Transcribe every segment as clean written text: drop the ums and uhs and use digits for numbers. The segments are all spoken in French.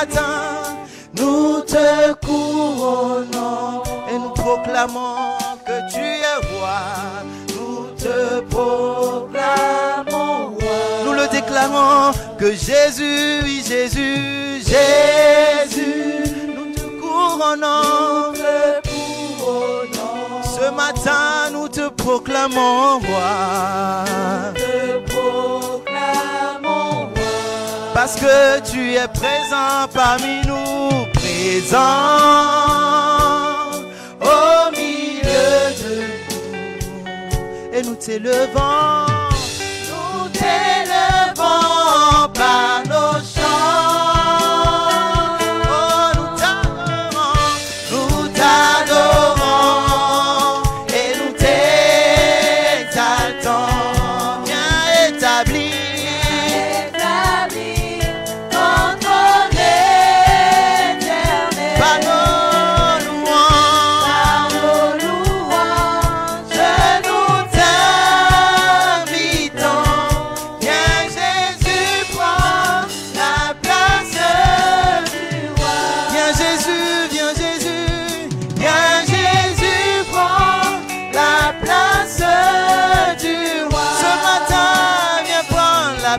matin, nous te couronnons et nous proclamons que tu es roi. Nous te proclamons roi. Nous le déclarons que Jésus, oui Jésus, Jésus, nous te couronnons. Ce matin, nous te proclamons roi. Parce que tu es présent parmi nous, présent au milieu de nous. Et nous t'élevons par nos chants. Oh, nous t'adorons et nous t'exaltons. Viens établir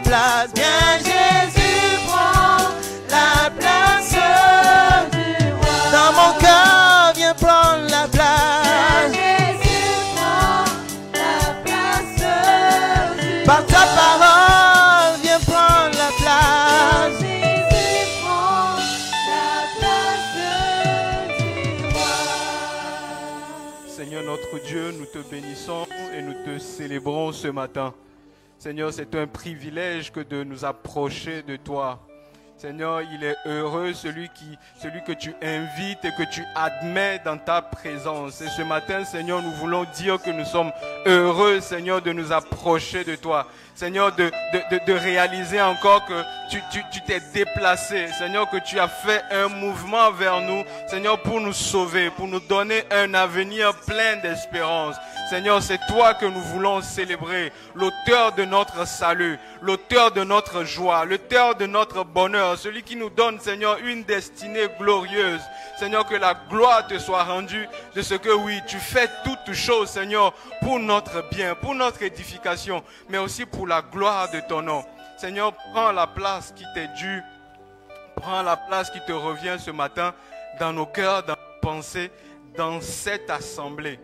place. Viens Jésus, prends la place du roi. Dans mon cœur, viens prendre la place. Viens Jésus, prends la place du roi. Par ta parole, viens prendre la place. Viens Jésus, prends la place du roi. Seigneur notre Dieu, nous te bénissons et nous te célébrons ce matin. Seigneur, c'est un privilège que de nous approcher de toi. Seigneur, il est heureux celui que tu invites et que tu admets dans ta présence. Et ce matin, Seigneur, nous voulons dire que nous sommes heureux, Seigneur, de nous approcher de toi. Seigneur, de réaliser encore que tu t'es déplacé. Seigneur, que tu as fait un mouvement vers nous. Seigneur, pour nous sauver, pour nous donner un avenir plein d'espérance. Seigneur, c'est toi que nous voulons célébrer, l'auteur de notre salut, l'auteur de notre joie, l'auteur de notre bonheur, celui qui nous donne, Seigneur, une destinée glorieuse. Seigneur, que la gloire te soit rendue de ce que, oui, tu fais toutes choses, Seigneur, pour notre bien, pour notre édification, mais aussi pour la gloire de ton nom. Seigneur, prends la place qui t'est due, prends la place qui te revient ce matin dans nos cœurs, dans nos pensées, dans cette assemblée.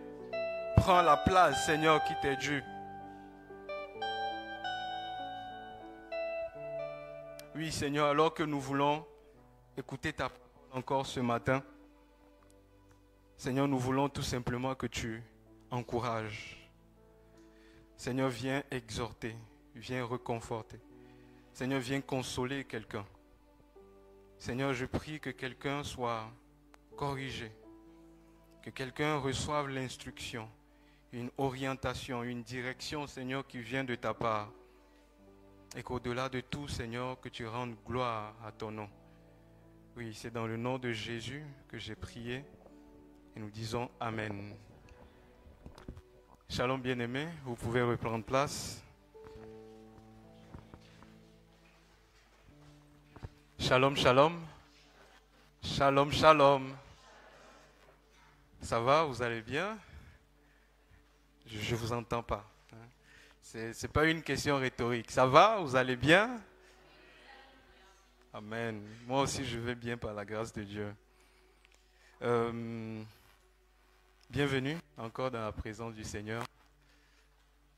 Prends la place, Seigneur, qui t'est due. Oui, Seigneur, alors que nous voulons écouter ta parole encore ce matin, Seigneur, nous voulons tout simplement que tu encourages. Seigneur, viens exhorter, viens réconforter. Seigneur, viens consoler quelqu'un. Seigneur, je prie que quelqu'un soit corrigé, que quelqu'un reçoive l'instruction, une orientation, une direction, Seigneur, qui vient de ta part. Et qu'au-delà de tout, Seigneur, que tu rendes gloire à ton nom. Oui, c'est dans le nom de Jésus que j'ai prié et nous disons Amen. Shalom bien-aimés, vous pouvez reprendre place. Shalom, shalom. Shalom, shalom. Ça va, vous allez bien? Je ne vous entends pas. Ce n'est pas une question rhétorique. Ça va, vous allez bien? Amen. Moi aussi, je vais bien par la grâce de Dieu. Bienvenue encore dans la présence du Seigneur.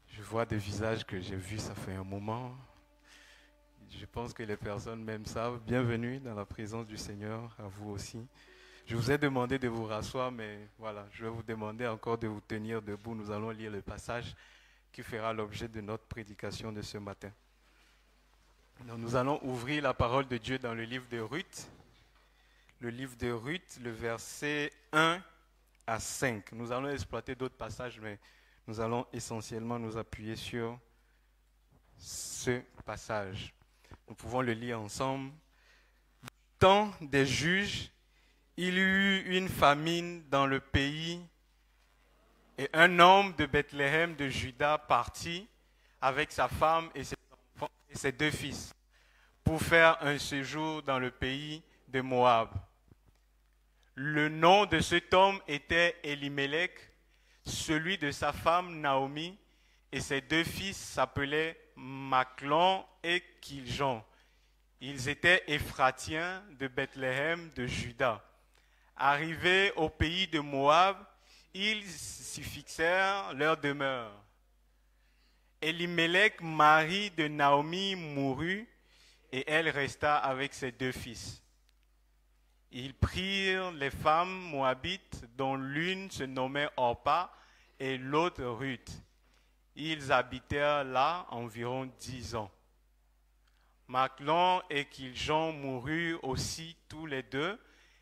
Je vois des visages que j'ai vus, ça fait un moment. Je pense que les personnes même savent. Bienvenue dans la présence du Seigneur, à vous aussi. Je vous ai demandé de vous rasseoir, mais voilà, je vais vous demander encore de vous tenir debout. Nous allons lire le passage qui fera l'objet de notre prédication de ce matin. Donc, nous allons ouvrir la parole de Dieu dans le livre de Ruth. Le livre de Ruth, le verset 1 à 5. Nous allons exploiter d'autres passages, mais nous allons essentiellement nous appuyer sur ce passage. Nous pouvons le lire ensemble. Temps des juges, il y eut une famine dans le pays et un homme de Bethléem de Juda partit avec sa femme et ses enfants et ses deux fils pour faire un séjour dans le pays de Moab. Le nom de cet homme était Elimelech, celui de sa femme Naomi, et ses deux fils s'appelaient Machlon et Kiljon. Ils étaient Éphratiens de Bethléem de Juda. Arrivés au pays de Moab, ils s'y fixèrent leur demeure. Elimelech, mari de Naomi, mourut, et elle resta avec ses deux fils. Ils prirent les femmes moabites, dont l'une se nommait Orpa et l'autre Ruth. Ils habitèrent là environ 10 ans. Machlon et Kiljon moururent aussi tous les deux,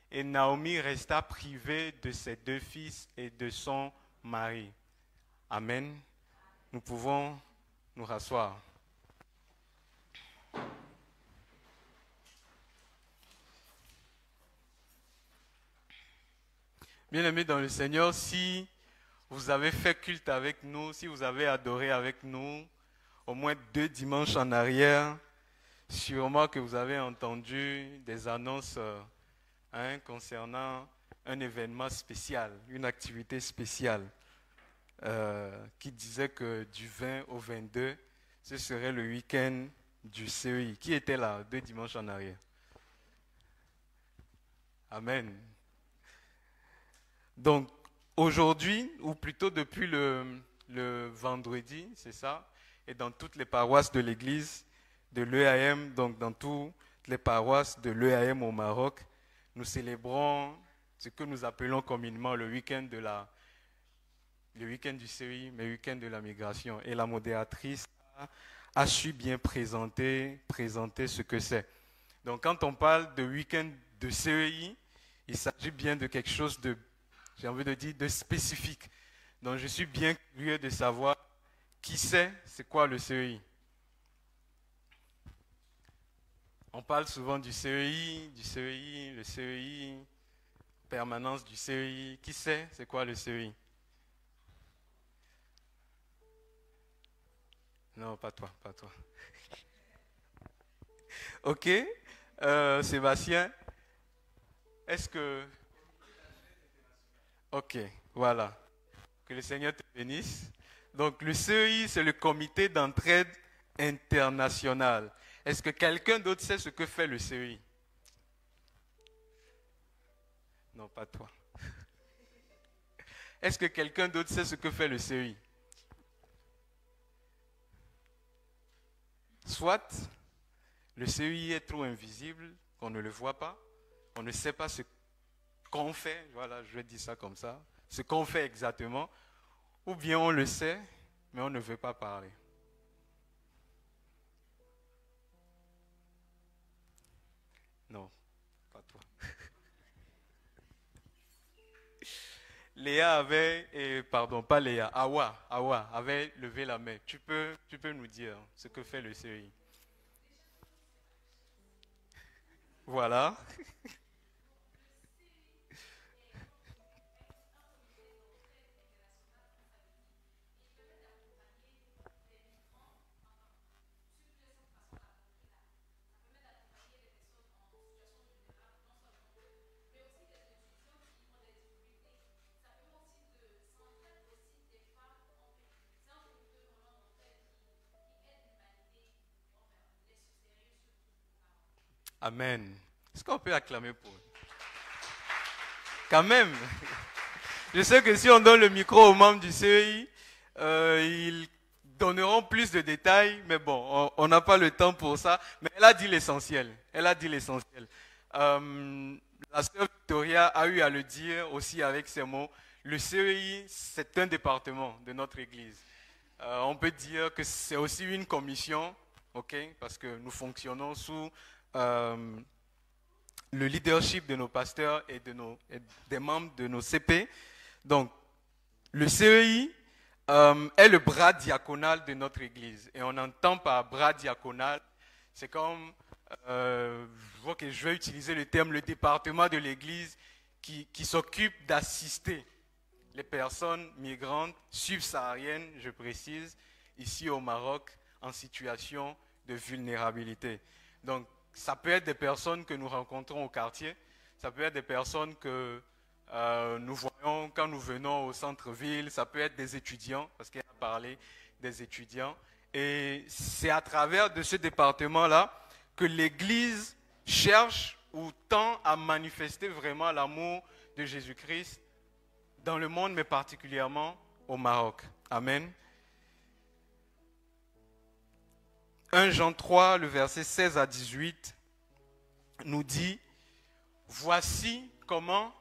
et Naomi resta privée de ses deux fils et de son mari. Amen. Nous pouvons nous rasseoir. Bien-aimés dans le Seigneur, si vous avez fait culte avec nous, si vous avez adoré avec nous, au moins 2 dimanches en arrière, sûrement que vous avez entendu des annonces concernant un événement spécial, une activité spéciale, qui disait que du 20 au 22, ce serait le week-end du CEI. Qui était là 2 dimanches en arrière? Amen. Donc, aujourd'hui, ou plutôt depuis le vendredi, c'est ça, et dans toutes les paroisses de l'église de l'EAM, donc dans toutes les paroisses de l'EAM au Maroc, nous célébrons ce que nous appelons communément le week-end du CEI, mais le week-end de la migration. Et la modératrice a su bien présenter ce que c'est. Donc, quand on parle de week-end de CEI, il s'agit bien de quelque chose de, j'ai envie de dire, de spécifique. Donc, je suis bien curieux de savoir qui c'est quoi le CEI. On parle souvent du CEI, le CEI, permanence du CEI. Qui c'est quoi le CEI? Non, pas toi. Ok, Sébastien, est-ce que... Ok, voilà. Que le Seigneur te bénisse. Donc, le CEI, c'est le comité d'entraide internationale. Est-ce que quelqu'un d'autre sait ce que fait le CEI? Non, pas toi. Est-ce que quelqu'un d'autre sait ce que fait le CEI? Soit le CEI est trop invisible, qu'on ne le voit pas, on ne sait pas ce qu'on fait, voilà, je vais dire ça comme ça, ce qu'on fait exactement, ou bien on le sait, mais on ne veut pas parler. Non, pas toi. Léa avait, pas Léa, Awa avait levé la main. Tu peux nous dire ce que fait le CEI? Voilà. Amen. Est-ce qu'on peut acclamer pour eux? Quand même. Je sais que si on donne le micro aux membres du CEI, ils donneront plus de détails, mais bon, on n'a pas le temps pour ça. Mais elle a dit l'essentiel. La sœur Victoria a eu à le dire aussi avec ses mots. Le CEI, c'est un département de notre église. On peut dire que c'est aussi une commission, ok, parce que nous fonctionnons sous le leadership de nos pasteurs et des membres de nos CP. Donc, le CEI est le bras diaconal de notre église. Et on entend par bras diaconal, c'est comme, je vais utiliser le terme, le département de l'église qui s'occupe d'assister les personnes migrantes subsahariennes, je précise, ici au Maroc, en situation de vulnérabilité. Donc, ça peut être des personnes que nous rencontrons au quartier, ça peut être des personnes que nous voyons quand nous venons au centre-ville, ça peut être des étudiants, parce qu'il a parlé des étudiants. Et c'est à travers de ce département-là que l'Église cherche ou tend à manifester vraiment l'amour de Jésus-Christ dans le monde, mais particulièrement au Maroc. Amen. 1 Jean 3, le verset 16 à 18, nous dit « Voici comment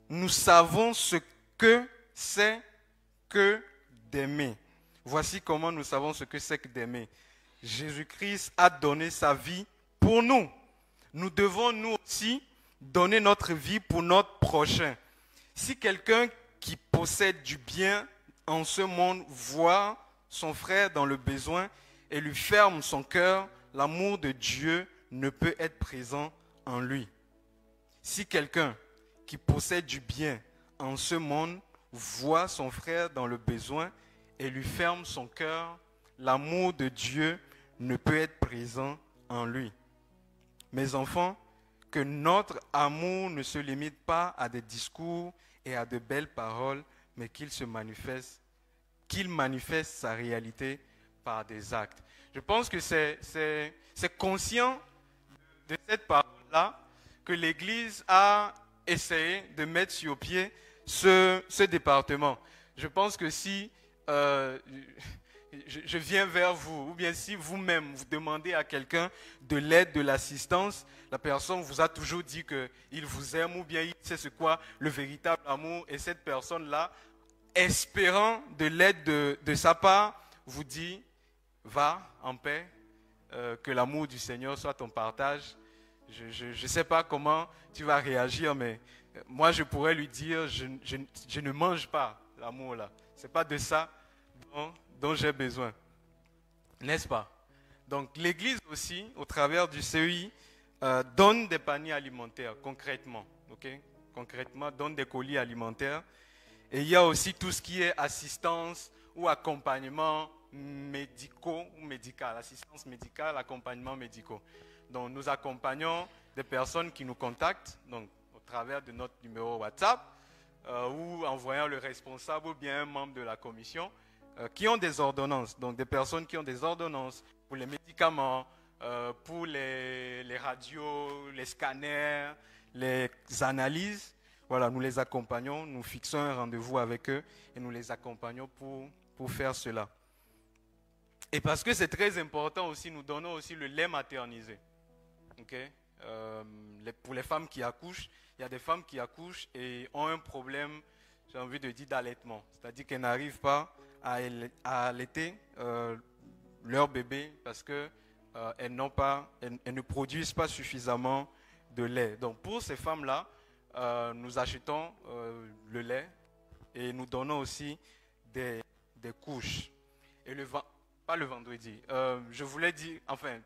nous savons ce que c'est que d'aimer. » Voici comment nous savons ce que c'est que d'aimer. Jésus-Christ a donné sa vie pour nous. Nous devons nous aussi donner notre vie pour notre prochain. Si quelqu'un qui possède du bien en ce monde voit son frère dans le besoin et lui ferme son cœur, l'amour de Dieu ne peut être présent en lui. Si quelqu'un qui possède du bien en ce monde voit son frère dans le besoin et lui ferme son cœur, l'amour de Dieu ne peut être présent en lui. Mes enfants, que notre amour ne se limite pas à des discours et à de belles paroles, mais qu'il manifeste sa réalité par des actes. Je pense que c'est conscient de cette parole-là que l'Église a essayé de mettre sur pied ce département. Je pense que si je viens vers vous, ou bien si vous-même vous demandez à quelqu'un de l'aide, de l'assistance, la personne vous a toujours dit qu'il vous aime, ou bien il sait ce quoi le véritable amour, et cette personne-là, espérant de l'aide de sa part, vous dit, va en paix, que l'amour du Seigneur soit ton partage. Je ne sais pas comment tu vas réagir, mais moi je pourrais lui dire, je ne mange pas l'amour là. Ce n'est pas de ça dont j'ai besoin. N'est-ce pas? Donc l'Église aussi, au travers du CEI, donne des paniers alimentaires concrètement. Okay? Concrètement, donne des colis alimentaires. Et il y a aussi tout ce qui est assistance ou accompagnement médicaux ou médical. Assistance médicale, accompagnement médicaux. Donc nous accompagnons des personnes qui nous contactent, donc au travers de notre numéro WhatsApp, ou en voyant le responsable ou bien un membre de la commission, qui ont des ordonnances. Donc des personnes qui ont des ordonnances pour les médicaments, pour les radios, les scanners, les analyses. Voilà, nous les accompagnons, nous fixons un rendez-vous avec eux et nous les accompagnons pour faire cela. Et parce que c'est très important aussi, nous donnons aussi le lait maternisé. Okay? Pour les femmes qui accouchent, il y a des femmes qui accouchent et ont un problème, j'ai envie de dire, d'allaitement. C'est-à-dire qu'elles n'arrivent pas à allaiter leur bébé parce qu'elles elles ne produisent pas suffisamment de lait. Donc pour ces femmes-là, nous achetons le lait et nous donnons aussi des couches. Et pas le vendredi, je voulais dire, enfin,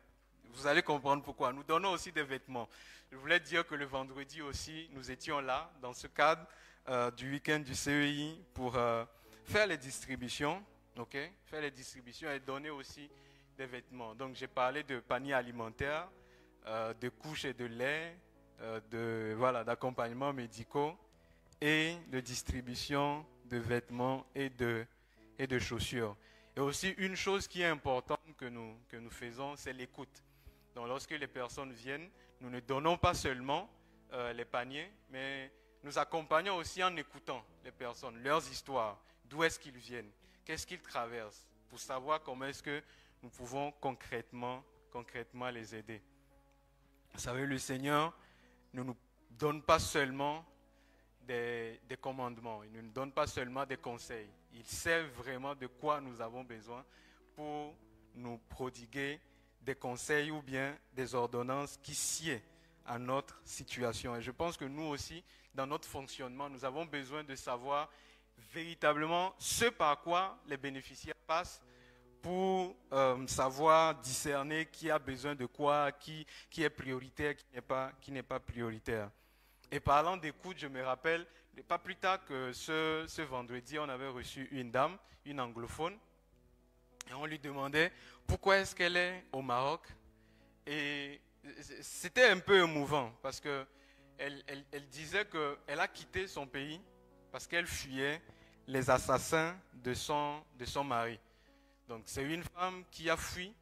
vous allez comprendre pourquoi. Nous donnons aussi des vêtements. Je voulais dire que le vendredi aussi, nous étions là, dans ce cadre du week-end du CEI, pour faire les distributions, okay? Faire les distributions et donner aussi des vêtements. Donc j'ai parlé de paniers alimentaires, de couches et de lait, d'accompagnement médicaux et de distribution de vêtements et de chaussures. Et aussi une chose qui est importante que nous faisons, c'est l'écoute. Donc lorsque les personnes viennent, nous ne donnons pas seulement les paniers, mais nous accompagnons aussi en écoutant les personnes, leurs histoires, d'où est-ce qu'ils viennent, qu'est-ce qu'ils traversent, pour savoir comment est-ce que nous pouvons concrètement les aider. Vous savez, le Seigneur ne nous donne pas seulement des commandements, il ne nous donne pas seulement des conseils. Il sait vraiment de quoi nous avons besoin pour nous prodiguer des conseils ou bien des ordonnances qui sied à notre situation. Et je pense que nous aussi, dans notre fonctionnement, nous avons besoin de savoir véritablement ce par quoi les bénéficiaires passent pour savoir discerner qui a besoin de quoi, qui est prioritaire, qui n'est pas prioritaire. Et parlant d'écoute, je me rappelle, pas plus tard que ce vendredi, on avait reçu une dame, une anglophone, et on lui demandait pourquoi est-ce qu'elle est au Maroc Et c'était un peu émouvant parce que elle disait qu'elle a quitté son pays parce qu'elle fuyait les assassins de son mari. Donc c'est une femme qui a fui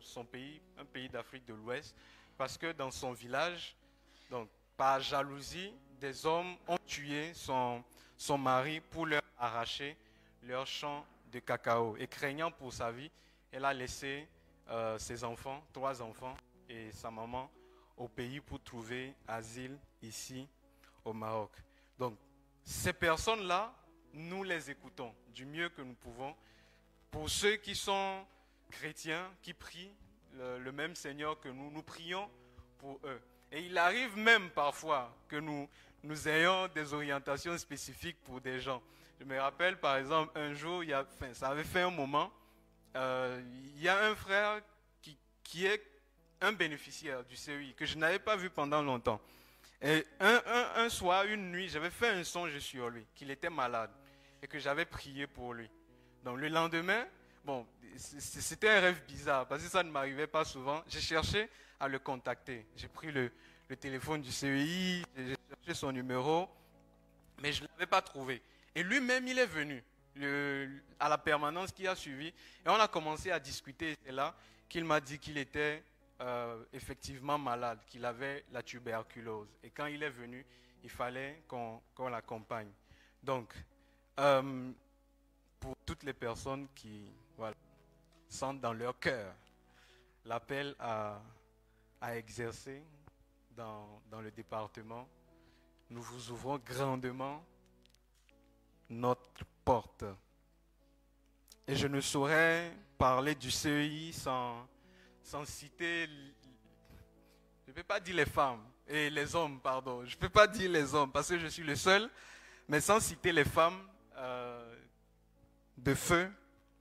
son pays, un pays d'Afrique de l'Ouest, parce que dans son village, donc par jalousie, des hommes ont tué son mari pour leur arracher leur champ de cacao. Et craignant pour sa vie, elle a laissé ses enfants, 3 enfants, et sa maman au pays pour trouver asile ici au Maroc. Donc ces personnes-là, nous les écoutons du mieux que nous pouvons. Pour ceux qui sont chrétiens, qui prient le même Seigneur que nous, nous prions pour eux. Et il arrive même parfois que nous ayons des orientations spécifiques pour des gens. Je me rappelle par exemple un jour, ça avait fait un moment, il y a un frère qui est un bénéficiaire du CEI que je n'avais pas vu pendant longtemps. Et un soir, une nuit, j'avais fait un songe sur lui, qu'il était malade et que j'avais prié pour lui. Donc le lendemain, bon, c'était un rêve bizarre parce que ça ne m'arrivait pas souvent. J'ai cherché à le contacter. J'ai pris le téléphone du CEI, j'ai cherché son numéro, mais je ne l'avais pas trouvé. Et lui-même, il est venu à la permanence qui a suivi et on a commencé à discuter. C'est là qu'il m'a dit qu'il était effectivement malade, qu'il avait la tuberculose. Et quand il est venu, il fallait qu'on l'accompagne. Donc, pour toutes les personnes qui sentent dans leur cœur l'appel à exercer dans le département, nous vous ouvrons grandement notre porte. Et je ne saurais parler du CEI sans citer, je ne peux pas dire les femmes, et les hommes, pardon, je ne peux pas dire les hommes parce que je suis le seul, mais sans citer les femmes de feu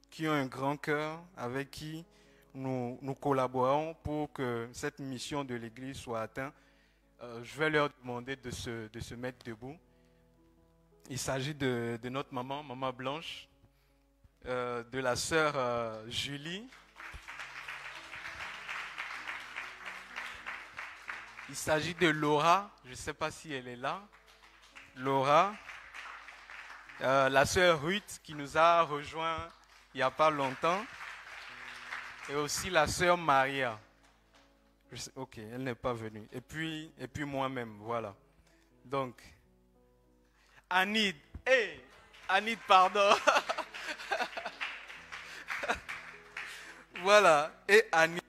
qui ont un grand cœur, avec qui nous collaborons pour que cette mission de l'Église soit atteinte. Je vais leur demander de se mettre debout. Il s'agit de notre maman Blanche, de la sœur Julie. Il s'agit de Laura, je ne sais pas si elle est là. Laura, la sœur Ruth qui nous a rejoint il n'y a pas longtemps. Et aussi la sœur Maria. Ok, elle n'est pas venue. Et puis moi-même, voilà. Donc, Anid, Anid, pardon. Voilà, et Anid.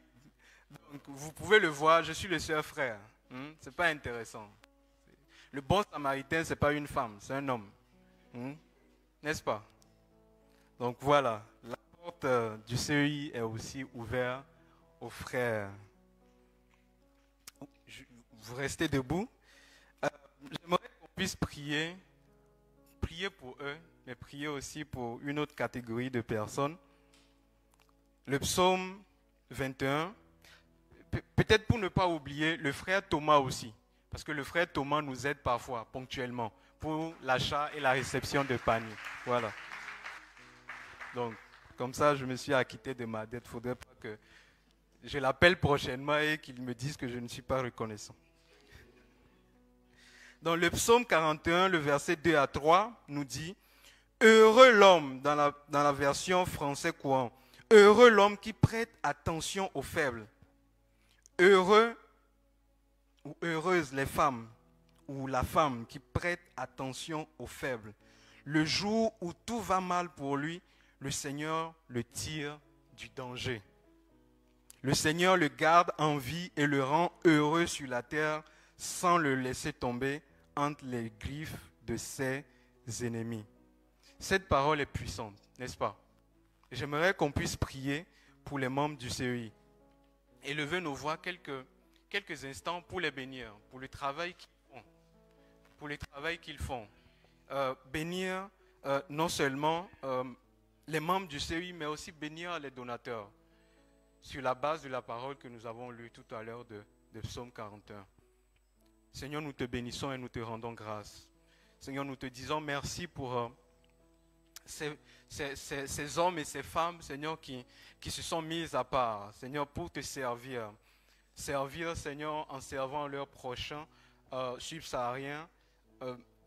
Donc, vous pouvez le voir, je suis le seul frère. C'est pas intéressant. Le bon samaritain, c'est pas une femme, c'est un homme. N'est-ce pas? Donc voilà, la porte du CEI est aussi ouverte aux frères. Vous restez debout. J'aimerais qu'on puisse prier pour eux, mais prier aussi pour une autre catégorie de personnes. Le psaume 21, peut-être pour ne pas oublier le frère Thomas aussi, parce que le frère Thomas nous aide parfois, ponctuellement, pour l'achat et la réception de paniers. Voilà. Donc, comme ça, je me suis acquitté de ma dette. Il ne faudrait pas que je l'appelle prochainement et qu'il me dise que je ne suis pas reconnaissant. Dans le psaume 41, le verset 2 à 3, nous dit « Heureux l'homme » dans la version français courant. « Heureux l'homme qui prête attention aux faibles. Heureux ou heureuse les femmes ou la femme qui prête attention aux faibles. Le jour où tout va mal pour lui, le Seigneur le tire du danger. Le Seigneur le garde en vie et le rend heureux sur la terre sans le laisser tomber entre les griffes de ses ennemis. » Cette parole est puissante, n'est-ce pas? J'aimerais qu'on puisse prier pour les membres du CEI et lever nos voix quelques instants pour les bénir, pour le travail qu'ils font. Bénir non seulement les membres du CEI, mais aussi bénir les donateurs sur la base de la parole que nous avons lue tout à l'heure de Psaume 41. Seigneur, nous te bénissons et nous te rendons grâce. Seigneur, nous te disons merci pour ces hommes et ces femmes, Seigneur, qui se sont mis à part, Seigneur, pour te servir. servir, Seigneur, en servant leurs prochains subsahariens,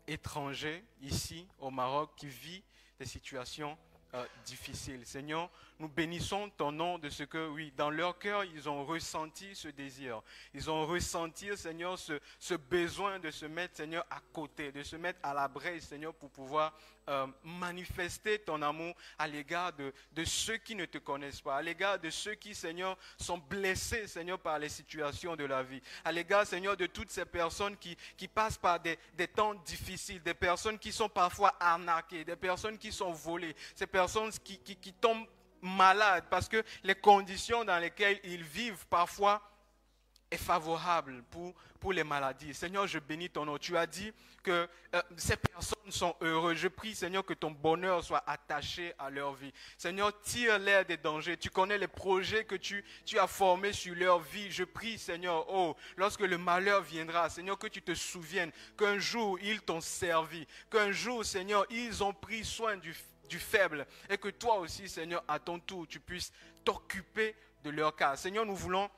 étrangers, ici au Maroc, qui vivent des situations difficiles. Seigneur, nous bénissons ton nom de ce que, oui, dans leur cœur, ils ont ressenti ce désir. Ils ont ressenti, Seigneur, ce besoin de se mettre, Seigneur, à côté, de se mettre à la brèche, Seigneur, pour pouvoir manifester ton amour à l'égard de ceux qui ne te connaissent pas, à l'égard de ceux qui, Seigneur, sont blessés, Seigneur, par les situations de la vie, à l'égard, Seigneur, de toutes ces personnes qui passent par des temps difficiles, des personnes qui sont parfois arnaquées, des personnes qui sont volées, ces personnes qui tombent malades parce que les conditions dans lesquelles ils vivent parfois est favorable pour les maladies. Seigneur, je bénis ton nom. Tu as dit que ces personnes sont heureuses. Je prie, Seigneur, que ton bonheur soit attaché à leur vie. Seigneur, tire-les des dangers. Tu connais les projets que tu as formés sur leur vie. Je prie, Seigneur, lorsque le malheur viendra, Seigneur, que tu te souviennes qu'un jour, ils t'ont servi. Qu'un jour, Seigneur, ils ont pris soin du faible. Et que toi aussi, Seigneur, à ton tour, tu puisses t'occuper de leur cas. Seigneur, nous voulons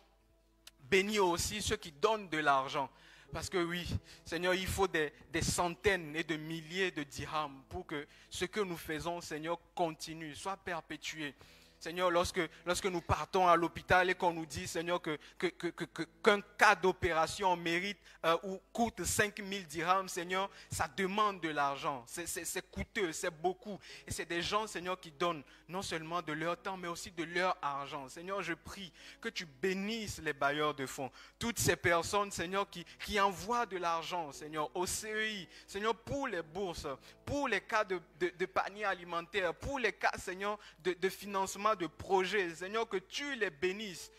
bénis aussi ceux qui donnent de l'argent. Parce que oui, Seigneur, il faut des centaines et de milliers de dirhams pour que ce que nous faisons, Seigneur, continue, soit perpétué. Seigneur, lorsque nous partons à l'hôpital et qu'on nous dit, Seigneur, qu'un cas d'opération mérite ou coûte 5000 dirhams, Seigneur, ça demande de l'argent. C'est coûteux, c'est beaucoup. Et c'est des gens, Seigneur, qui donnent non seulement de leur temps, mais aussi de leur argent. Seigneur, je prie que tu bénisses les bailleurs de fonds. Toutes ces personnes, Seigneur, qui envoient de l'argent, Seigneur, au CEI, Seigneur, pour les bourses, pour les cas de panier alimentaire, pour les cas, Seigneur, de financement de projets, Seigneur, que tu les bénisses,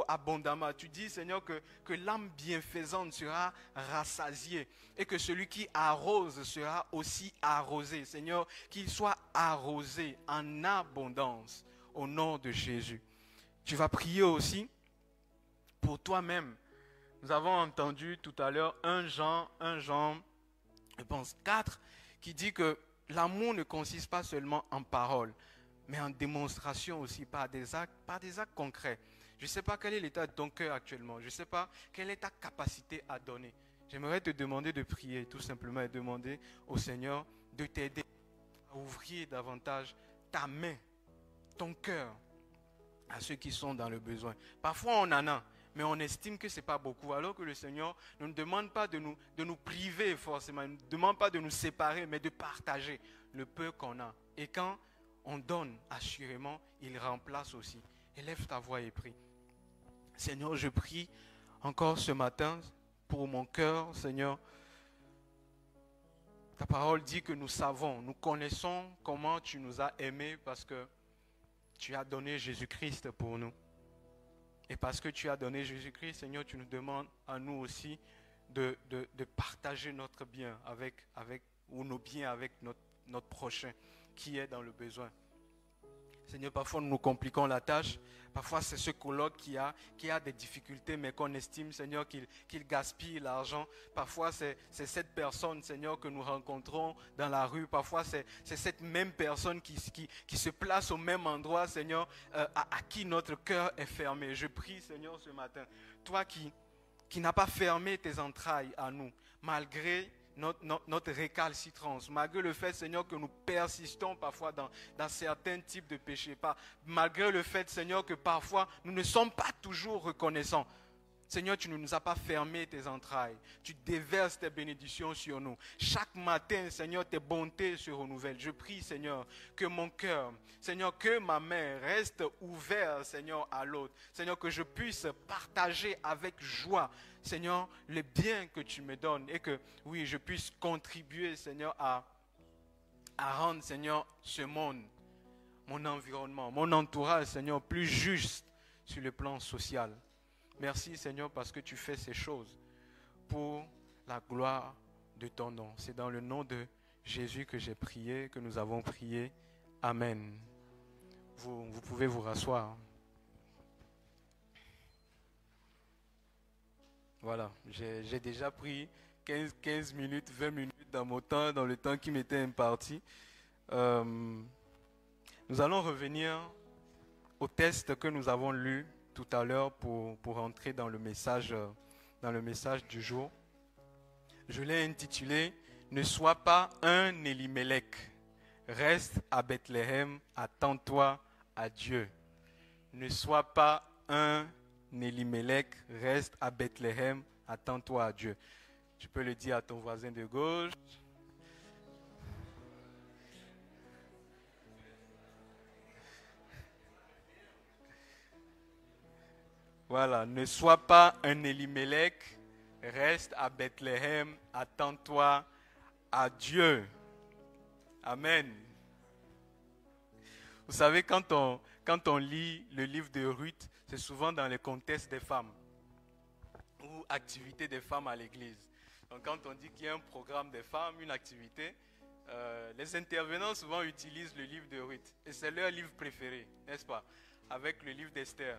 abondamment. Tu dis, Seigneur, que l'âme bienfaisante sera rassasiée et que celui qui arrose sera aussi arrosé. Seigneur, qu'il soit arrosé en abondance au nom de Jésus. Tu vas prier aussi pour toi-même. Nous avons entendu tout à l'heure 1 Jean, je pense 4, qui dit que l'amour ne consiste pas seulement en paroles, mais en démonstration aussi par des actes concrets. Je ne sais pas quel est l'état de ton cœur actuellement. Je ne sais pas quelle est ta capacité à donner. J'aimerais te demander de prier tout simplement et demander au Seigneur de t'aider à ouvrir davantage ta main, ton cœur à ceux qui sont dans le besoin. Parfois on en a, mais on estime que ce n'est pas beaucoup, alors que le Seigneur ne nous demande pas de nous priver forcément, il ne nous demande pas de nous séparer, mais de partager le peu qu'on a. Et quand on donne, assurément, il remplace aussi. Élève ta voix et prie. Seigneur, je prie encore ce matin pour mon cœur, Seigneur. Ta parole dit que nous savons, nous connaissons comment tu nous as aimés parce que tu as donné Jésus-Christ pour nous. Et parce que tu as donné Jésus-Christ, Seigneur, tu nous demandes à nous aussi de partager notre bien ou nos biens avec notre prochain qui est dans le besoin. Seigneur, parfois nous nous compliquons la tâche. Parfois c'est ce coloc qui a des difficultés, mais qu'on estime, Seigneur, qu'il gaspille l'argent. Parfois c'est cette personne, Seigneur, que nous rencontrons dans la rue. Parfois c'est cette même personne qui se place au même endroit, Seigneur, à qui notre cœur est fermé. Je prie, Seigneur, ce matin, toi qui n'as pas fermé tes entrailles à nous, malgré notre récalcitrance, malgré le fait, Seigneur, que nous persistons parfois dans certains types de péchés, malgré le fait, Seigneur, que parfois nous ne sommes pas toujours reconnaissants. Seigneur, tu ne nous as pas fermé tes entrailles. Tu déverses tes bénédictions sur nous. Chaque matin, Seigneur, tes bontés se renouvellent. Je prie, Seigneur, que mon cœur, Seigneur, que ma main reste ouverte, Seigneur, à l'autre. Seigneur, que je puisse partager avec joie, Seigneur, les biens que tu me donnes et que, oui, je puisse contribuer, Seigneur, à rendre, Seigneur, ce monde, mon environnement, mon entourage, Seigneur, plus juste sur le plan social. Merci, Seigneur, parce que tu fais ces choses pour la gloire de ton nom. C'est dans le nom de Jésus que j'ai prié, que nous avons prié. Amen. Vous pouvez vous rasseoir. Voilà, j'ai déjà pris 15 minutes, 20 minutes dans mon temps, dans le temps qui m'était imparti. Nous allons revenir au texte que nous avons lu tout à l'heure pour entrer dans le message du jour. Je l'ai intitulé « Ne sois pas un Élimélec, reste à Bethléem, attends-toi à Dieu. » Ne sois pas un Élimélec, reste à Bethléem, attends-toi à Dieu. Tu peux le dire à ton voisin de gauche. Voilà, ne sois pas un Élimélec, reste à Bethléem, attends-toi à Dieu. Amen. Vous savez, quand on lit le livre de Ruth, c'est souvent dans le contexte des femmes ou activités des femmes à l'église. Donc quand on dit qu'il y a un programme des femmes, une activité, les intervenants souvent utilisent le livre de Ruth. Et c'est leur livre préféré, n'est-ce pas? Avec le livre d'Esther.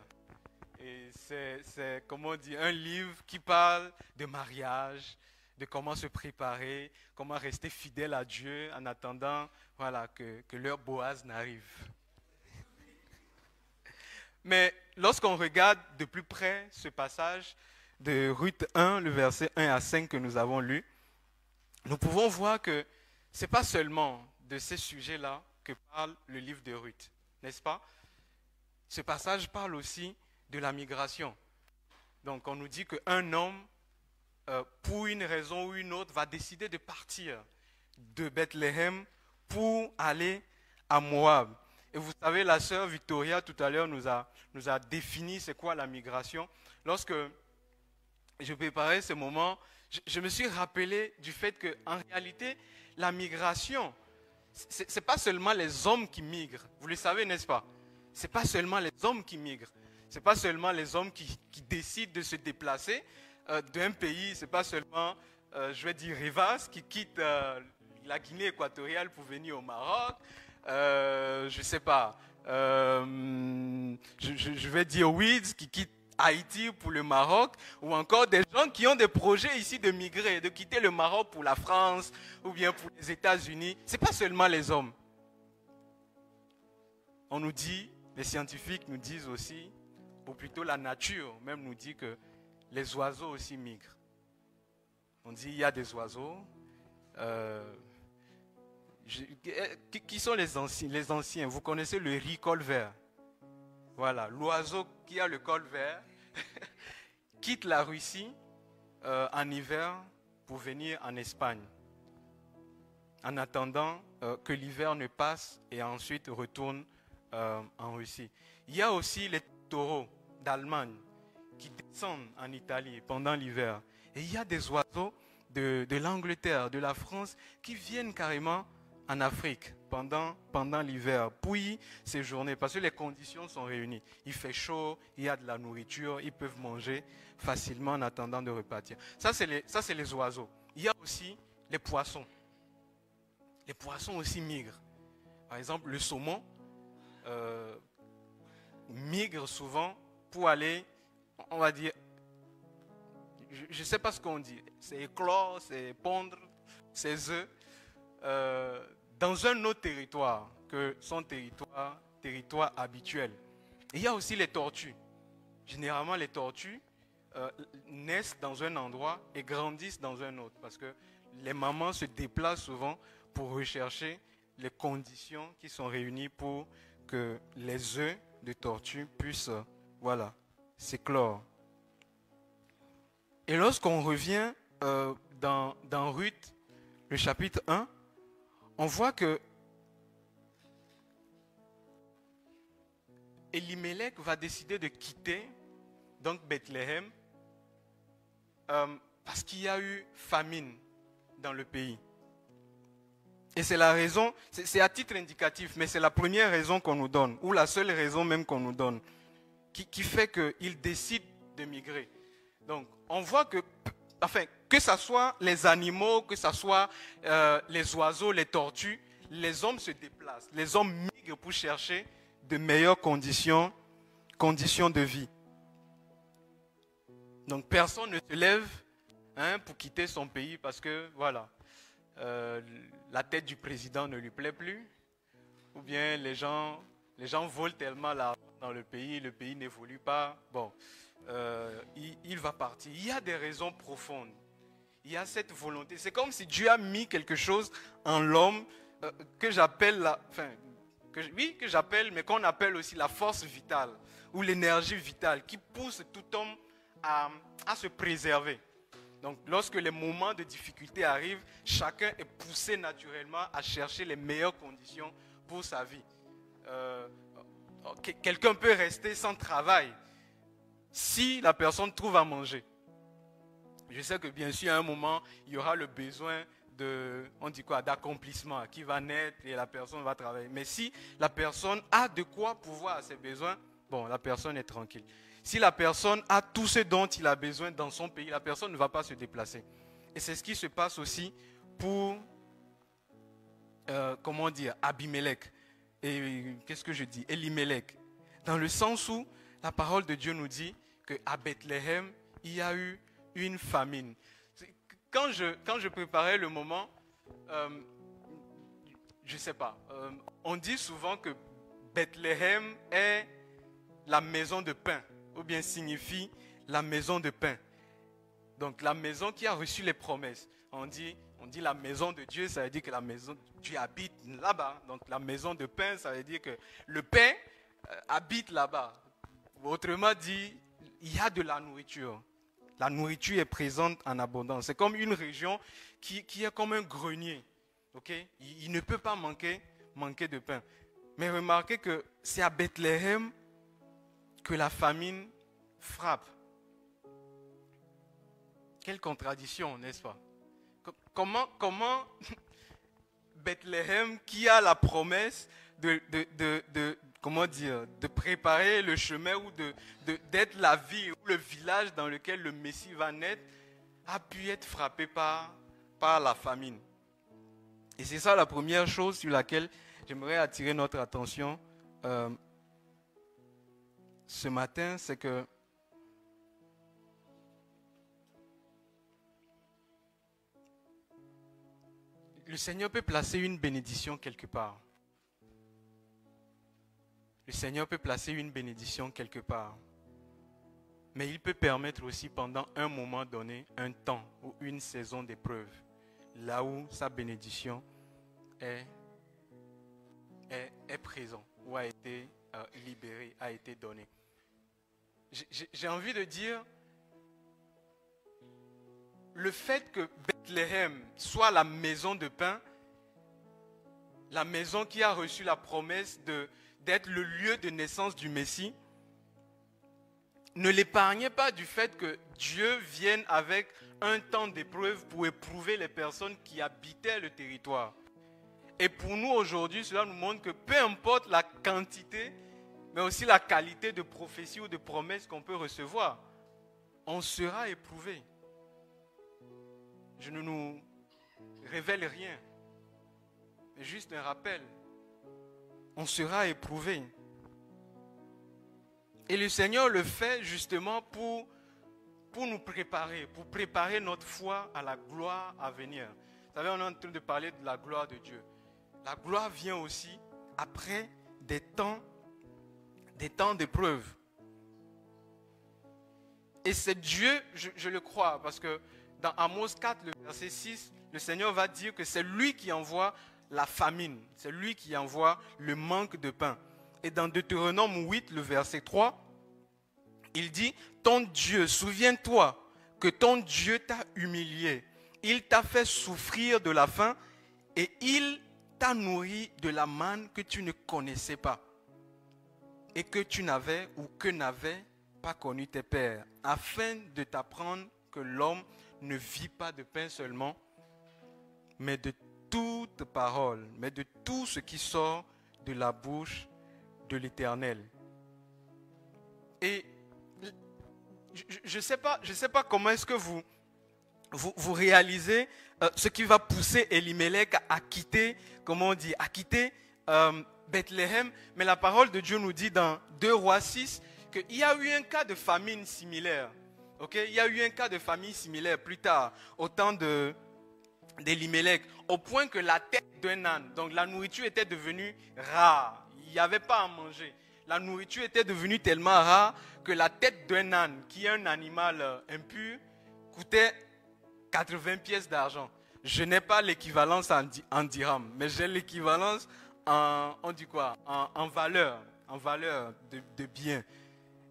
Et c'est, comment on dit, un livre qui parle de mariage, de comment se préparer, comment rester fidèle à Dieu en attendant, voilà, que leur Boaz n'arrive. Mais lorsqu'on regarde de plus près ce passage de Ruth 1, le verset 1 à 5 que nous avons lu, nous pouvons voir que ce n'est pas seulement de ces sujets-là que parle le livre de Ruth, n'est-ce pas? Ce passage parle aussi de la migration. Donc on nous dit qu'un homme, pour une raison ou une autre, va décider de partir de Bethléem pour aller à Moab. Et vous savez, la sœur Victoria tout à l'heure nous a défini c'est quoi la migration. Lorsque je préparais ce moment, je me suis rappelé du fait qu'en réalité, la migration, ce n'est pas seulement les hommes qui migrent. Vous le savez, n'est-ce pas? Ce n'est pas seulement les hommes qui migrent. Ce n'est pas seulement les hommes qui décident de se déplacer d'un pays. Ce n'est pas seulement, je vais dire, Rivas qui quitte la Guinée équatoriale pour venir au Maroc. Je ne sais pas. Je vais dire Weeds qui quitte Haïti pour le Maroc. Ou encore des gens qui ont des projets ici de migrer, de quitter le Maroc pour la France ou bien pour les États-Unis. Ce n'est pas seulement les hommes. On nous dit, les scientifiques nous disent aussi, ou plutôt la nature même nous dit que les oiseaux aussi migrent. On dit il y a des oiseaux. Qui sont les anciens? Les anciens, vous connaissez le riz col vert. Voilà, l'oiseau qui a le col vert quitte la Russie en hiver pour venir en Espagne. En attendant que l'hiver ne passe et ensuite retourne en Russie. Il y a aussi les taureaux d'Allemagne qui descendent en Italie pendant l'hiver. Et il y a des oiseaux de l'Angleterre, de la France, qui viennent carrément en Afrique pendant l'hiver pour y séjourner, parce que les conditions sont réunies. Il fait chaud, il y a de la nourriture, ils peuvent manger facilement en attendant de repartir. Ça, c'est les oiseaux. Il y a aussi les poissons. Les poissons aussi migrent. Par exemple, le saumon migre souvent pour aller, on va dire, je ne sais pas ce qu'on dit, c'est éclore, c'est pondre ses œufs dans un autre territoire que son territoire habituel. Et il y a aussi les tortues. Généralement, les tortues naissent dans un endroit et grandissent dans un autre parce que les mamans se déplacent souvent pour rechercher les conditions qui sont réunies pour que les œufs de tortue puissent, voilà, s'éclore. Et lorsqu'on revient dans Ruth, le chapitre 1, on voit que Elimelech va décider de quitter donc Bethléem parce qu'il y a eu famine dans le pays. Et c'est la raison, c'est à titre indicatif, mais c'est la première raison qu'on nous donne, ou la seule raison même qu'on nous donne, qui fait qu'il décide de migrer. Donc, on voit que, enfin, que ce soit les animaux, que ce soit les oiseaux, les tortues, les hommes se déplacent. Les hommes migrent pour chercher de meilleures conditions de vie. Donc, personne ne se lève pour quitter son pays parce que, voilà, la tête du président ne lui plaît plus, ou bien les gens volent tellement l'argent dans le pays n'évolue pas. Bon, il va partir. Il y a des raisons profondes. Il y a cette volonté. C'est comme si Dieu a mis quelque chose en l'homme que j'appelle, que j'appelle, mais qu'on appelle aussi la force vitale ou l'énergie vitale qui pousse tout homme à se préserver. Donc, lorsque les moments de difficulté arrivent, chacun est poussé naturellement à chercher les meilleures conditions pour sa vie. Quelqu'un peut rester sans travail si la personne trouve à manger. Je sais que bien sûr, à un moment, il y aura le besoin d'accomplissement qui va naître et la personne va travailler. Mais si la personne a de quoi pourvoir à ses besoins, bon, la personne est tranquille. Si la personne a tout ce dont il a besoin dans son pays, la personne ne va pas se déplacer. Et c'est ce qui se passe aussi pour, Abimelech. Et qu'est-ce que je dis? Elimelech. Dans le sens où la parole de Dieu nous dit qu'à Bethléem, il y a eu une famine. Quand je préparais le moment, je ne sais pas, on dit souvent que Bethléem est la maison de pain, ou bien signifie la maison de pain. Donc la maison qui a reçu les promesses. On dit la maison de Dieu, ça veut dire que la maison de Dieu habite là-bas. Donc la maison de pain, ça veut dire que le pain habite là-bas. Autrement dit, il y a de la nourriture. La nourriture est présente en abondance. C'est comme une région qui est comme un grenier. Okay? Il ne peut pas manquer de pain. Mais remarquez que c'est à Bethléem que la famine frappe. Quelle contradiction, n'est-ce pas? Comment Bethléem, qui a la promesse de préparer le chemin ou d'être la ville ou le village dans lequel le Messie va naître, a pu être frappé par la famine. Et c'est ça la première chose sur laquelle j'aimerais attirer notre attention ce matin, c'est que le Seigneur peut placer une bénédiction quelque part. Le Seigneur peut placer une bénédiction quelque part. Mais il peut permettre aussi pendant un moment donné, un temps ou une saison d'épreuve, là où sa bénédiction est présente ou a été libérée, a été donnée. J'ai envie de dire, le fait que Bethléem soit la maison de pain, la maison qui a reçu la promesse d'être le lieu de naissance du Messie, ne l'épargnait pas du fait que Dieu vienne avec un temps d'épreuve pour éprouver les personnes qui habitaient le territoire. Et pour nous aujourd'hui, cela nous montre que peu importe la quantité, mais aussi la qualité de prophétie ou de promesse qu'on peut recevoir, on sera éprouvé. Je ne nous révèle rien, mais juste un rappel. On sera éprouvé. Et le Seigneur le fait justement pour nous préparer, pour préparer notre foi à la gloire à venir. Vous savez, on est en train de parler de la gloire de Dieu. La gloire vient aussi après des temps d'épreuve. Et c'est Dieu, je le crois, parce que dans Amos 4, le verset 6, le Seigneur va dire que c'est lui qui envoie la famine, c'est lui qui envoie le manque de pain. Et dans Deutéronome 8, le verset 3, il dit, ton Dieu, souviens-toi que ton Dieu t'a humilié, il t'a fait souffrir de la faim et il t'a nourri de la manne que tu ne connaissais pas et que tu n'avais ou que n'avaient pas connu tes pères, afin de t'apprendre que l'homme ne vit pas de pain seulement, mais de toute parole, mais de tout ce qui sort de la bouche de l'Éternel. Et je ne sais pas comment est-ce que vous réalisez ce qui va pousser Elimelech à quitter, Bethléem. Mais la parole de Dieu nous dit dans 2 Rois 6 qu'il y a eu un cas de famine similaire. Okay? Il y a eu un cas de famine similaire plus tard, au temps d'Elimelech, au point que la tête d'un âne, donc la nourriture était devenue rare. Il n'y avait pas à manger. la nourriture était devenue tellement rare que la tête d'un âne, qui est un animal impur, coûtait 80 pièces d'argent. Je n'ai pas l'équivalence en dirham, mais j'ai l'équivalence on dit quoi, en valeur de bien.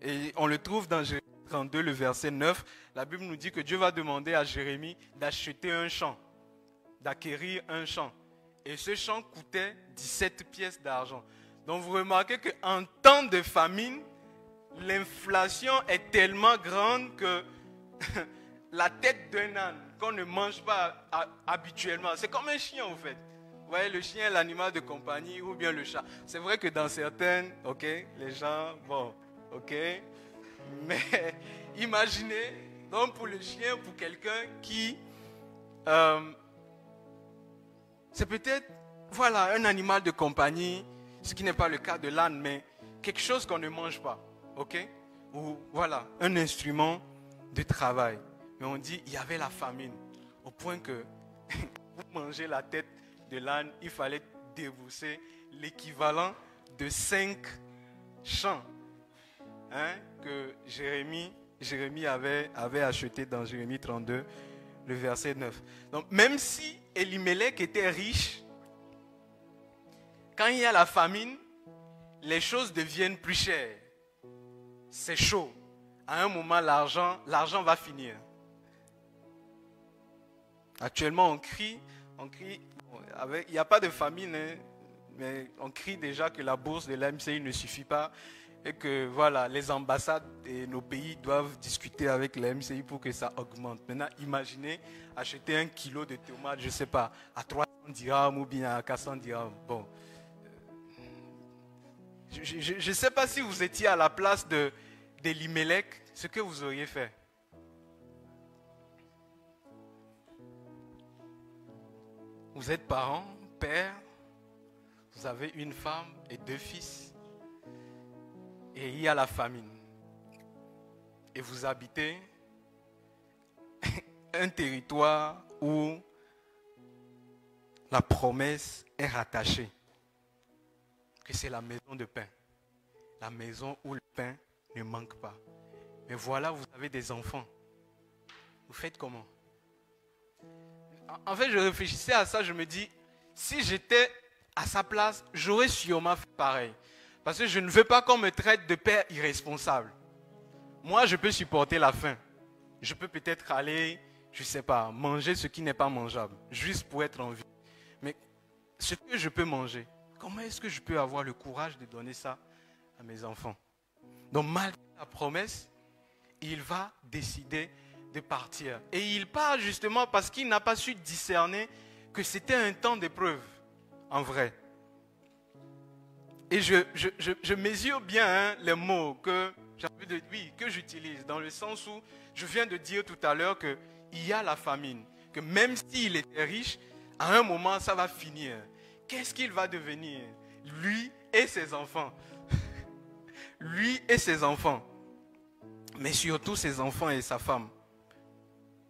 Et on le trouve dans Jérémie 32, le verset 9. La Bible nous dit que Dieu va demander à Jérémie d'acheter un champ, d'acquérir un champ. Et ce champ coûtait 17 pièces d'argent. Donc vous remarquez qu'en temps de famine, l'inflation est tellement grande que la tête d'un âne qu'on ne mange pas habituellement, c'est comme un chien en fait. Vous voyez, le chien est l'animal de compagnie ou bien le chat. C'est vrai que dans certaines, ok, les gens, bon, ok. Mais imaginez, donc pour le chien, pour quelqu'un qui... c'est peut-être, voilà, un animal de compagnie, ce qui n'est pas le cas de l'âne, mais quelque chose qu'on ne mange pas, ok? Ou voilà, un instrument de travail. Mais on dit, il y avait la famine, au point que pour manger la tête de l'âne, il fallait débourser l'équivalent de 5 champs, hein, que Jérémie avait acheté dans Jérémie 32, le verset 9. Donc même si Elimelech était riche, quand il y a la famine, les choses deviennent plus chères. C'est chaud. À un moment, l'argent va finir. Actuellement, on crie, il n'y a pas de famine, hein, mais on crie déjà que la bourse de l'AMCI ne suffit pas et que voilà, les ambassades et nos pays doivent discuter avec l'AMCI pour que ça augmente. Maintenant, imaginez acheter 1 kilo de tomates, je ne sais pas, à 300 dirhams ou bien à 400 dirhams. Bon, je ne sais pas si vous étiez à la place d'Elimelech, ce que vous auriez fait. Vous êtes parents, père, vous avez une femme et 2 fils, et il y a la famine. Et vous habitez un territoire où la promesse est rattachée, que c'est la maison de pain, la maison où le pain ne manque pas. Mais voilà, vous avez des enfants. Vous faites comment? En fait, je réfléchissais à ça, je me dis, si j'étais à sa place, j'aurais sûrement fait pareil. Parce que je ne veux pas qu'on me traite de père irresponsable. Moi, je peux supporter la faim. Je peux peut-être aller, je ne sais pas, manger ce qui n'est pas mangeable, juste pour être en vie. Mais ce que je peux manger, comment est-ce que je peux avoir le courage de donner ça à mes enfants? Donc, malgré la promesse, il va décider de partir. Et il part justement parce qu'il n'a pas su discerner que c'était un temps d'épreuve, en vrai. Et je mesure bien les mots que j'utilise, dans le sens où je viens de dire tout à l'heure qu'il y a la famine, que même s'il était riche, à un moment ça va finir. Qu'est-ce qu'il va devenir? Lui et ses enfants. Lui et ses enfants. Mais surtout ses enfants et sa femme.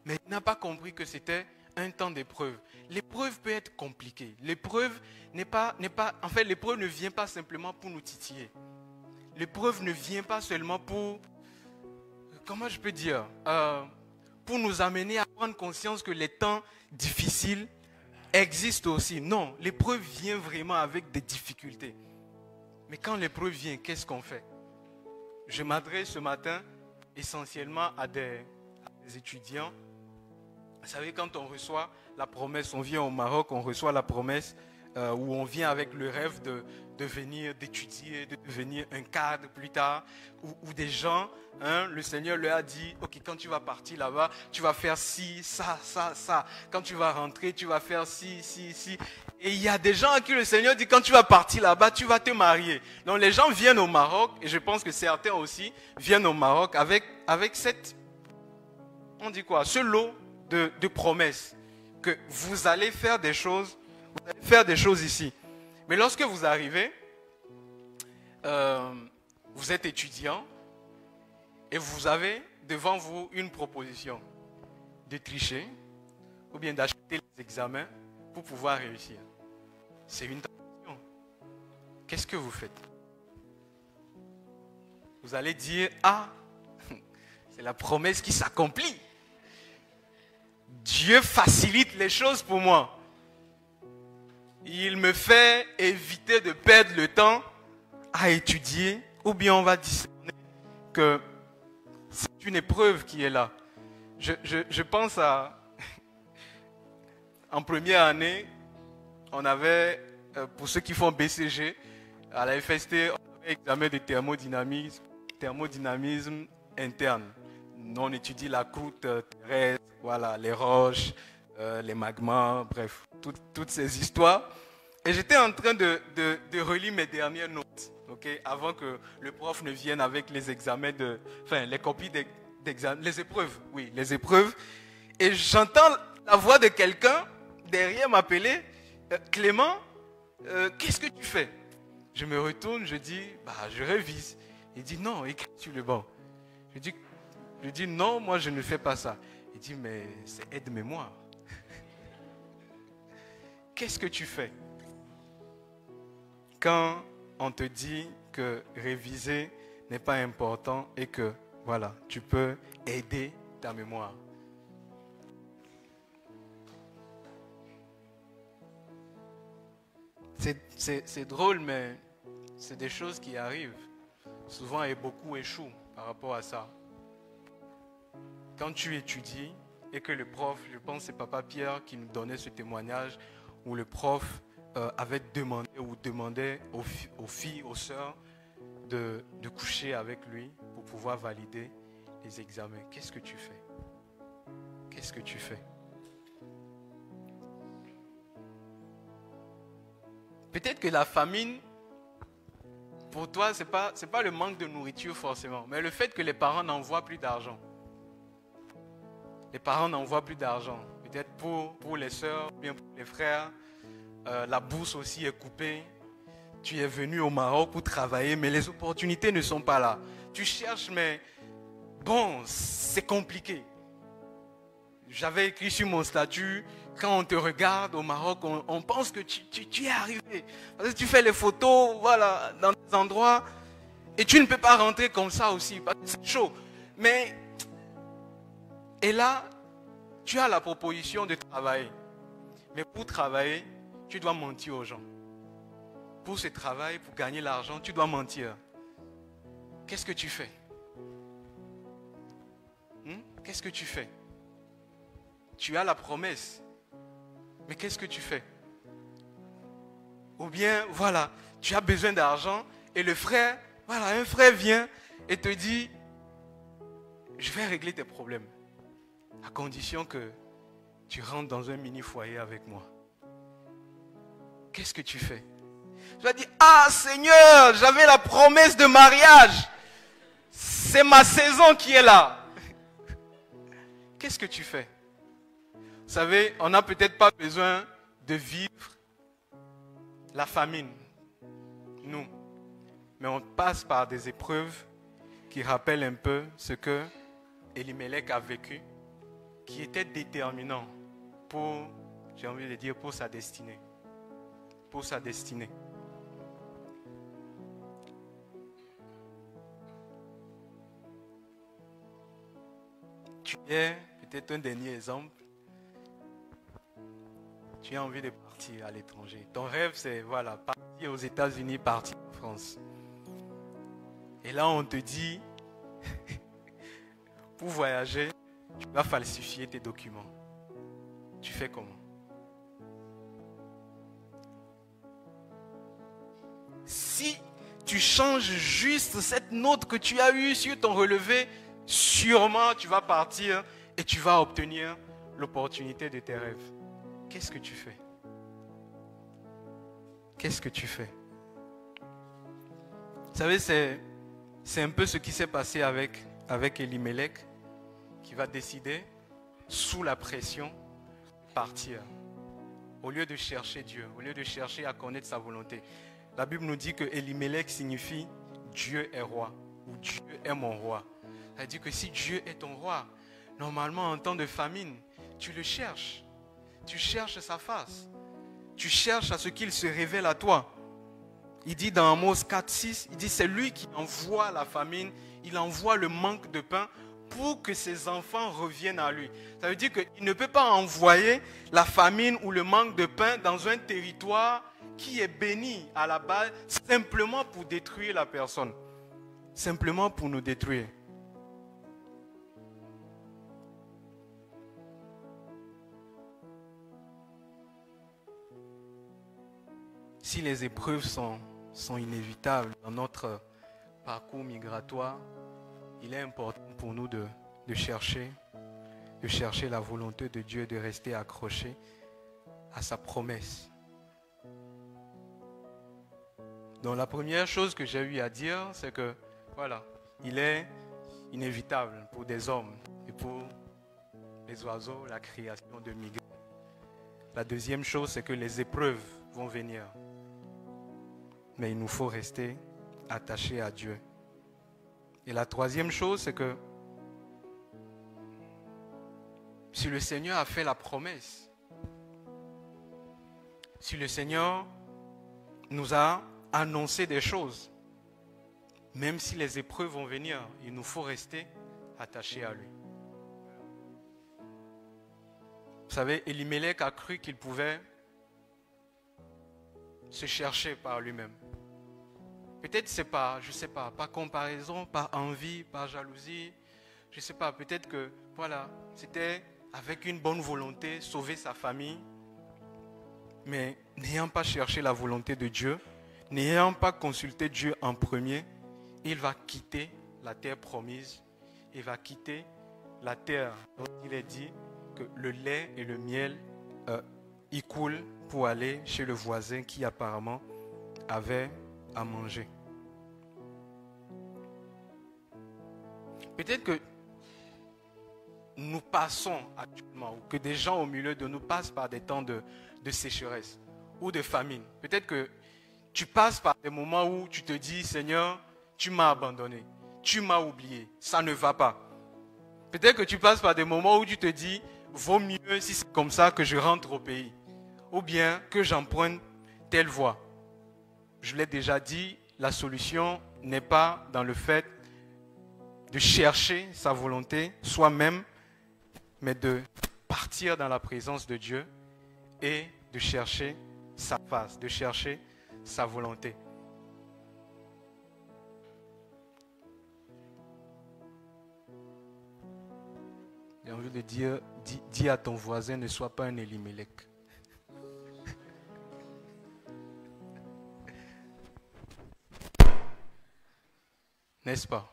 Mais il n'a pas compris que c'était un temps d'épreuve. L'épreuve peut être compliquée. L'épreuve en fait, l'épreuve ne vient pas simplement pour nous titiller. L'épreuve ne vient pas seulement pour, comment je peux dire, pour nous amener à prendre conscience que les temps difficiles existent aussi. Non, l'épreuve vient vraiment avec des difficultés. Mais quand l'épreuve vient, qu'est-ce qu'on fait? Je m'adresse ce matin essentiellement à des étudiants. Vous savez, quand on reçoit la promesse, on vient au Maroc, on reçoit la promesse où on vient avec le rêve de venir, d'étudier, de devenir un cadre plus tard, où des gens, hein, le Seigneur leur a dit, ok, quand tu vas partir là-bas, tu vas faire ci, ça, ça, ça. Quand tu vas rentrer, tu vas faire ci, ci, ci. Et il y a des gens à qui le Seigneur dit, quand tu vas partir là-bas, tu vas te marier. Donc les gens viennent au Maroc, et je pense que certains aussi viennent au Maroc avec cette, on dit quoi, ce lot de promesses, que vous allez faire des choses, ici. Mais lorsque vous arrivez, vous êtes étudiant et vous avez devant vous une proposition de tricher ou bien d'acheter les examens pour pouvoir réussir. C'est une tentation. Qu'est-ce que vous faites? vous allez dire, ah, c'est la promesse qui s'accomplit. Dieu facilite les choses pour moi. Il me fait éviter de perdre le temps à étudier, ou bien on va discerner que c'est une épreuve qui est là. Je pense à, en première année, on avait, pour ceux qui font BCG, à la FST, on avait examen de thermodynamisme interne. On étudie la croûte terrestre, voilà, les roches, les magmas, bref, toutes ces histoires. Et j'étais en train de relire mes dernières notes, okay, avant que le prof ne vienne avec les examens, les copies d'examen, les épreuves, oui, les épreuves. Et j'entends la voix de quelqu'un derrière m'appeler, Clément, qu'est-ce que tu fais? Je me retourne, je dis, je révise. Il dit, non, écris sur le banc. Je dis, non, moi je ne fais pas ça. Il dit, mais c'est aide-mémoire. Qu'est-ce que tu fais quand on te dit que réviser n'est pas important et que, voilà, tu peux aider ta mémoire? C'est drôle, mais c'est des choses qui arrivent. Souvent, et beaucoup échouent par rapport à ça. Quand tu étudies et que le prof, je pense que c'est Papa Pierre qui nous donnait ce témoignage, où le prof avait demandé ou demandait aux filles, aux sœurs de coucher avec lui pour pouvoir valider les examens. Qu'est-ce que tu fais? Qu'est-ce que tu fais? Peut-être que la famine, pour toi, ce n'est pas le manque de nourriture forcément, mais le fait que les parents n'envoient plus d'argent. Les parents n'envoient plus d'argent. Peut-être pour les sœurs, bien pour les frères. La bourse aussi est coupée. Tu es venu au Maroc pour travailler, mais les opportunités ne sont pas là. Tu cherches, mais bon, c'est compliqué. J'avais écrit sur mon statut, quand on te regarde au Maroc, on pense que tu es arrivé. Parce que tu fais les photos, voilà, dans des endroits, et tu ne peux pas rentrer comme ça aussi, parce que c'est chaud. Mais, et là, tu as la proposition de travailler. Mais pour travailler, tu dois mentir aux gens. Pour ce travail, pour gagner l'argent, tu dois mentir. Qu'est-ce que tu fais? Qu'est-ce que tu fais? Tu as la promesse. Mais qu'est-ce que tu fais? Ou bien, voilà, tu as besoin d'argent et le frère, voilà, un frère vient et te dit, je vais régler tes problèmes. À condition que tu rentres dans un mini foyer avec moi. Qu'est-ce que tu fais? Tu vas dire, ah Seigneur, j'avais la promesse de mariage. C'est ma saison qui est là. Qu'est-ce que tu fais? Vous savez, on n'a peut-être pas besoin de vivre la famine, nous. Mais on passe par des épreuves qui rappellent un peu ce que Elimelech a vécu, qui était déterminant pour, j'ai envie de dire, pour sa destinée. Pour sa destinée. Tu es, peut-être un dernier exemple, tu as envie de partir à l'étranger. Ton rêve, c'est, voilà, partir aux États-Unis, partir en France. Et là, on te dit, pour voyager, tu vas falsifier tes documents. Tu fais comment? Si tu changes juste cette note que tu as eue sur ton relevé, sûrement tu vas partir et tu vas obtenir l'opportunité de tes rêves. Qu'est-ce que tu fais? Qu'est-ce que tu fais? Vous savez, c'est un peu ce qui s'est passé avec Elimelech, qui va décider, sous la pression, de partir. Au lieu de chercher Dieu, au lieu de chercher à connaître sa volonté. La Bible nous dit que Elimelech signifie Dieu est roi, ou Dieu est mon roi. Ça veut dire que si Dieu est ton roi, normalement en temps de famine, tu le cherches. Tu cherches sa face. Tu cherches à ce qu'il se révèle à toi. Il dit dans Amos 4:6, il dit c'est lui qui envoie la famine, il envoie le manque de pain pour que ses enfants reviennent à lui. Ça veut dire qu'il ne peut pas envoyer la famine ou le manque de pain dans un territoire qui est béni à la base simplement pour détruire la personne. Simplement pour nous détruire. Si les épreuves sont inévitables dans notre parcours migratoire, il est important pour nous de chercher la volonté de Dieu, de rester accroché à sa promesse. Donc la première chose que j'ai eu à dire, c'est que voilà, il est inévitable pour des hommes et pour les oiseaux, la création de migrer. La deuxième chose, c'est que les épreuves vont venir. Mais il nous faut rester attachés à Dieu. Et la troisième chose, c'est que si le Seigneur a fait la promesse, si le Seigneur nous a annoncé des choses, même si les épreuves vont venir, il nous faut rester attachés à lui. Vous savez, Elimelech a cru qu'il pouvait se chercher par lui-même. Peut-être c'est pas, je sais pas, par comparaison, par envie, par jalousie. Je sais pas, peut-être que, voilà, c'était avec une bonne volonté, sauver sa famille. Mais n'ayant pas cherché la volonté de Dieu, n'ayant pas consulté Dieu en premier, il va quitter la terre promise. Il va quitter la terre dont il est dit que le lait et le miel y coulent pour aller chez le voisin qui apparemment avait à manger. Peut-être que nous passons actuellement, ou que des gens au milieu de nous passent par des temps de sécheresse ou de famine. Peut-être que tu passes par des moments où tu te dis, Seigneur, tu m'as abandonné, tu m'as oublié, ça ne va pas. Peut-être que tu passes par des moments où tu te dis, vaut mieux si c'est comme ça que je rentre au pays, ou bien que j'emprunte telle voie. Je l'ai déjà dit, la solution n'est pas dans le fait de chercher sa volonté soi-même, mais de partir dans la présence de Dieu et de chercher sa face, de chercher sa volonté. J'ai envie de dire, dis à ton voisin, ne sois pas un Elimelech. N'est-ce pas?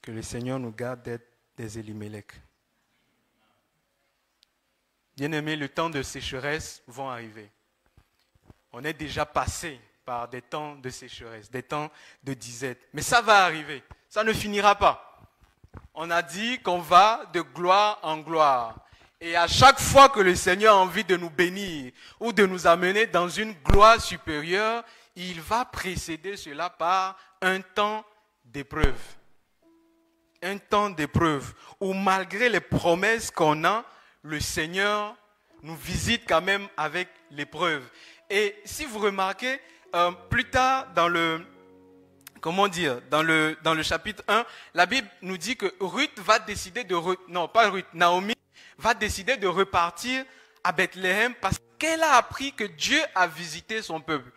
Que le Seigneur nous garde d'être des Elimelech. Bien-aimés, le temps de sécheresse va arriver. On est déjà passé par des temps de sécheresse, des temps de disette. Mais ça va arriver, ça ne finira pas. On a dit qu'on va de gloire en gloire. Et à chaque fois que le Seigneur a envie de nous bénir ou de nous amener dans une gloire supérieure, il va précéder cela par un temps d'épreuve. Un temps d'épreuve où malgré les promesses qu'on a, le Seigneur nous visite quand même avec l'épreuve. Et si vous remarquez, plus tard dans le chapitre 1, la Bible nous dit que Ruth va décider Naomi va décider de repartir à Bethléem parce qu'elle a appris que Dieu a visité son peuple.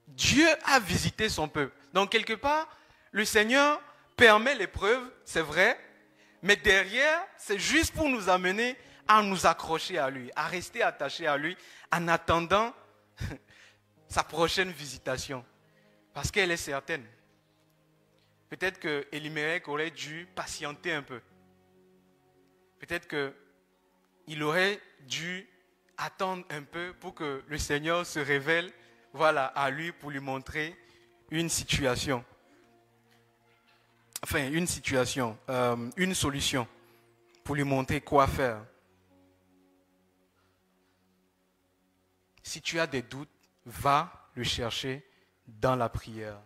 Dieu a visité son peuple. Donc quelque part, le Seigneur permet l'épreuve, c'est vrai, mais derrière, c'est juste pour nous amener à nous accrocher à lui, à rester attachés à lui en attendant sa prochaine visitation. Parce qu'elle est certaine. Peut-être que Elimelech aurait dû patienter un peu. Peut-être qu'il aurait dû attendre un peu pour que le Seigneur se révèle, voilà, à lui pour lui montrer une situation. Enfin, une solution pour lui montrer quoi faire. Si tu as des doutes, va le chercher dans la prière.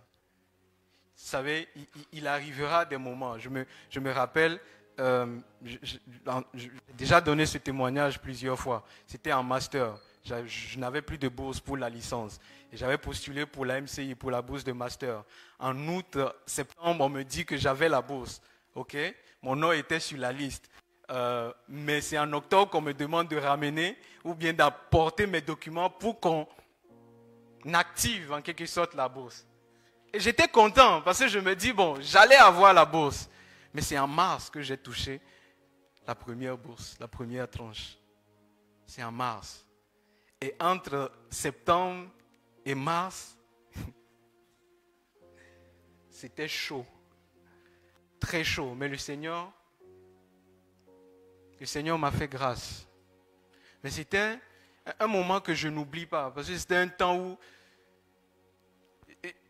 Vous savez, il arrivera des moments, je me rappelle, j'ai déjà donné ce témoignage plusieurs fois, c'était en master. je n'avais plus de bourse pour la licence. Et j'avais postulé pour la MCI, pour la bourse de master. En août, septembre, on me dit que j'avais la bourse. Okay? Mon nom était sur la liste. Mais c'est en octobre qu'on me demande de ramener ou bien d'apporter mes documents pour qu'on active en quelque sorte la bourse. Et j'étais content parce que je me dis, bon, j'allais avoir la bourse. Mais c'est en mars que j'ai touché la première bourse, la première tranche. C'est en mars. Et entre septembre et mars, c'était chaud. Très chaud. Mais le Seigneur m'a fait grâce. Mais c'était un moment que je n'oublie pas. Parce que c'était un temps où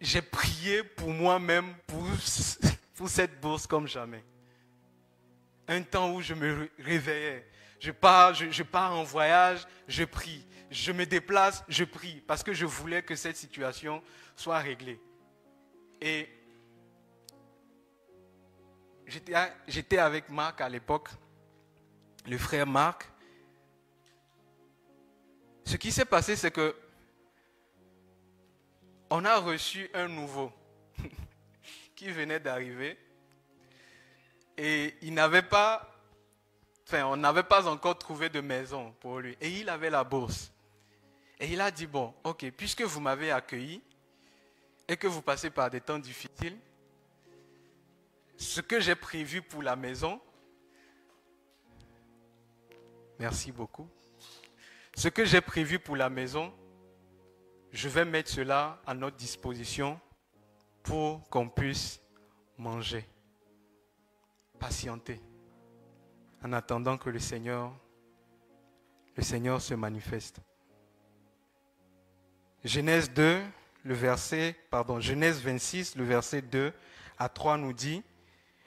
j'ai prié pour moi-même, pour cette bourse comme jamais. Un temps où je me réveillais. Je pars en voyage, je prie. Je me déplace, je prie. Parce que je voulais que cette situation soit réglée. Et j'étais avec Marc à l'époque, le frère Marc. Ce qui s'est passé, c'est que on a reçu un nouveau qui venait d'arriver et on n'avait pas encore trouvé de maison pour lui. Et il avait la bourse. Et il a dit, bon, ok, puisque vous m'avez accueilli et que vous passez par des temps difficiles, ce que j'ai prévu pour la maison, merci beaucoup, ce que j'ai prévu pour la maison, je vais mettre cela à notre disposition pour qu'on puisse manger, patienter, en attendant que le Seigneur se manifeste. Genèse 26, le verset 2 à 3 nous dit,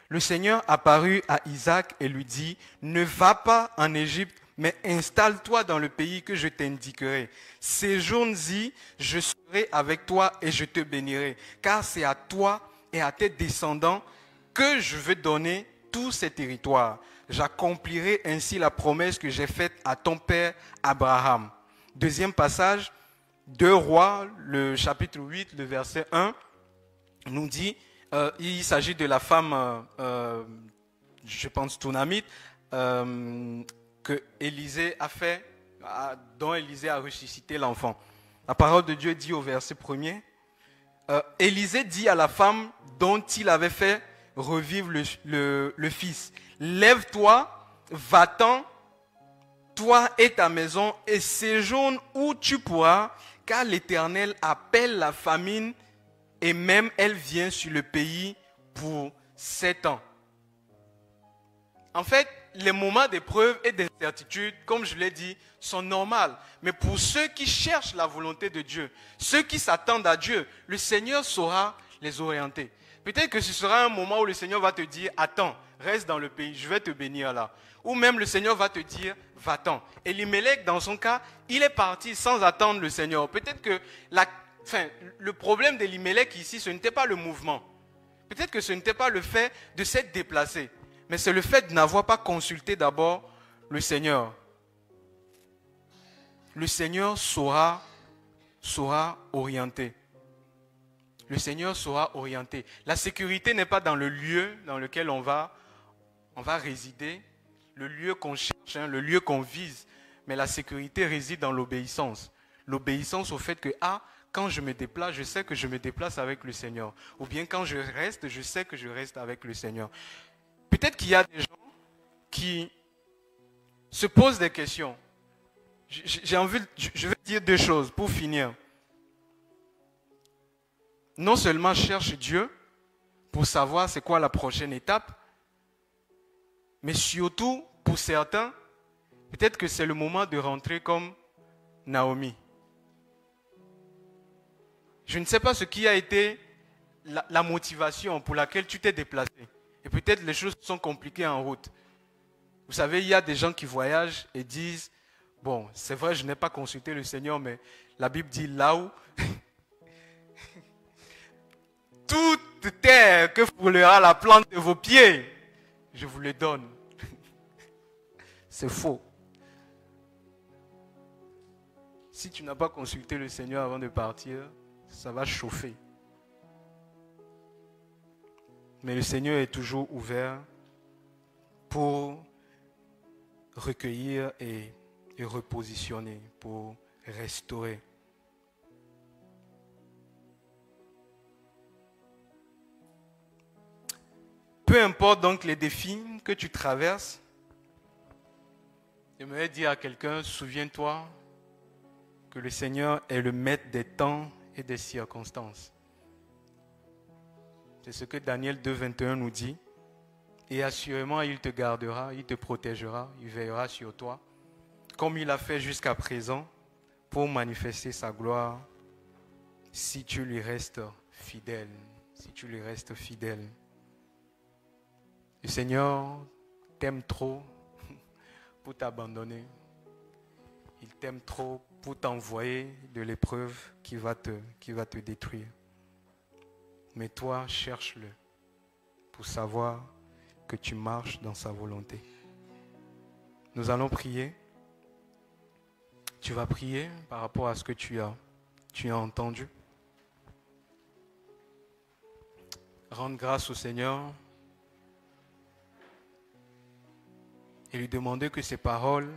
le Seigneur apparut à Isaac et lui dit, ne va pas en Égypte, mais installe-toi dans le pays que je t'indiquerai. Séjourne-y, je serai avec toi et je te bénirai, car c'est à toi et à tes descendants que je veux donner tous ces territoires. J'accomplirai ainsi la promesse que j'ai faite à ton père Abraham. Deuxième passage, 2 Rois, le chapitre 8, le verset 1, nous dit, il s'agit de la femme, je pense, Tounamite, que Élisée a fait, dont Élisée a ressuscité l'enfant. La parole de Dieu dit au verset 1er, Élisée dit à la femme dont il avait fait revivre le fils, lève-toi, va-t'en, toi et ta maison, et séjourne où tu pourras, car l'Éternel appelle la famine, et même elle vient sur le pays pour 7 ans. En fait, les moments d'épreuve et d'incertitude, comme je l'ai dit, sont normaux. Mais pour ceux qui cherchent la volonté de Dieu, ceux qui s'attendent à Dieu, le Seigneur saura les orienter. Peut-être que ce sera un moment où le Seigneur va te dire, attends, reste dans le pays, je vais te bénir là. Ou même le Seigneur va te dire, va-t'en. Elimelech, dans son cas, il est parti sans attendre le Seigneur. Peut-être que le problème d'Elimelech ici, ce n'était pas le mouvement. Peut-être que ce n'était pas le fait de s'être déplacé. Mais c'est le fait de n'avoir pas consulté d'abord le Seigneur. Le Seigneur saura orienter. Le Seigneur saura orienter. La sécurité n'est pas dans le lieu dans lequel on va résider, le lieu qu'on cherche, le lieu qu'on vise. Mais la sécurité réside dans l'obéissance. L'obéissance au fait que, quand je me déplace, je sais que je me déplace avec le Seigneur. Ou bien quand je reste, je sais que je reste avec le Seigneur. Peut-être qu'il y a des gens qui se posent des questions. Je vais dire 2 choses pour finir. Non seulement cherche Dieu pour savoir c'est quoi la prochaine étape, mais surtout pour certains, peut-être que c'est le moment de rentrer comme Naomi. Je ne sais pas ce qui a été la motivation pour laquelle tu t'es déplacé. Et peut-être les choses sont compliquées en route. Vous savez, il y a des gens qui voyagent et disent, bon, c'est vrai, je n'ai pas consulté le Seigneur, mais la Bible dit là où toute terre que foulera la plante de vos pieds, je vous le donne. C'est faux. si tu n'as pas consulté le Seigneur avant de partir, ça va chauffer. Mais le Seigneur est toujours ouvert pour recueillir et repositionner, pour restaurer. Peu importe donc les défis que tu traverses, j'aimerais dire à quelqu'un, souviens-toi que le Seigneur est le maître des temps et des circonstances. C'est ce que Daniel 2, 21 nous dit. Et assurément, il te gardera, il te protégera, il veillera sur toi, comme il a fait jusqu'à présent, pour manifester sa gloire, si tu lui restes fidèle. Si tu lui restes fidèle. Le Seigneur t'aime trop pour t'abandonner. Il t'aime trop pour t'envoyer de l'épreuve qui va te détruire. Mais toi, cherche-le pour savoir que tu marches dans sa volonté. Nous allons prier. Tu vas prier par rapport à ce que tu as entendu. Rendre grâce au Seigneur et lui demander que ses paroles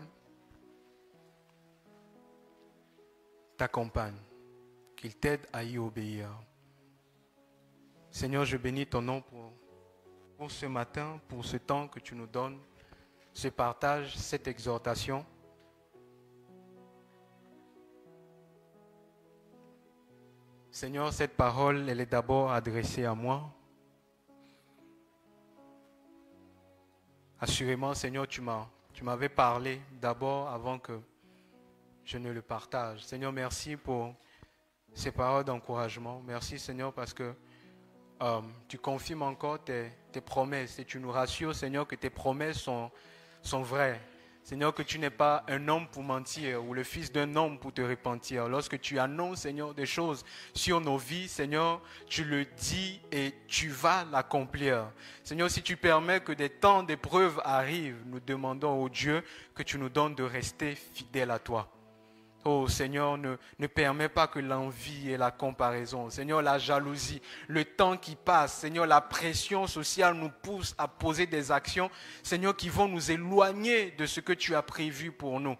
t'accompagnent, qu'il t'aide à y obéir. Seigneur, je bénis ton nom pour ce matin, pour ce temps que tu nous donnes, ce partage, cette exhortation. Seigneur, cette parole, elle est d'abord adressée à moi. Assurément, Seigneur, tu m'avais parlé d'abord avant que je ne le partage. Seigneur, merci pour ces paroles d'encouragement. Merci, Seigneur, parce que tu confirmes encore tes promesses et tu nous rassures, Seigneur, que tes promesses sont vraies. Seigneur, que tu n'es pas un homme pour mentir ou le fils d'un homme pour te repentir. Lorsque tu annonces, Seigneur, des choses sur nos vies, Seigneur, tu le dis et tu vas l'accomplir. Seigneur, si tu permets que des temps d'épreuve arrivent, nous demandons au Dieu que tu nous donnes de rester fidèles à toi. Oh Seigneur, ne permets pas que l'envie et la comparaison, Seigneur, la jalousie, le temps qui passe, Seigneur, la pression sociale nous pousse à poser des actions, Seigneur, qui vont nous éloigner de ce que tu as prévu pour nous.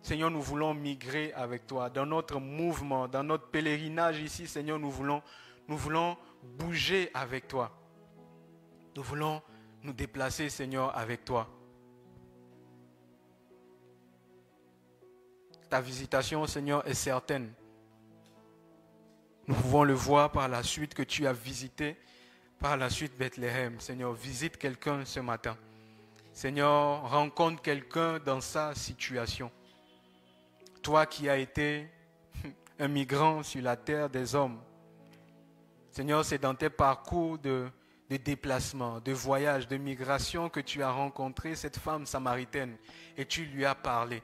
Seigneur, nous voulons migrer avec toi dans notre mouvement, dans notre pèlerinage ici, Seigneur, nous voulons bouger avec toi. Nous voulons nous déplacer, Seigneur, avec toi. Ta visitation, Seigneur, est certaine. Nous pouvons le voir par la suite que tu as visité, par la suite Bethléem. Seigneur, visite quelqu'un ce matin. Seigneur, rencontre quelqu'un dans sa situation. Toi qui as été un migrant sur la terre des hommes. Seigneur, c'est dans tes parcours de déplacement, de voyage, de migration que tu as rencontré cette femme samaritaine et tu lui as parlé.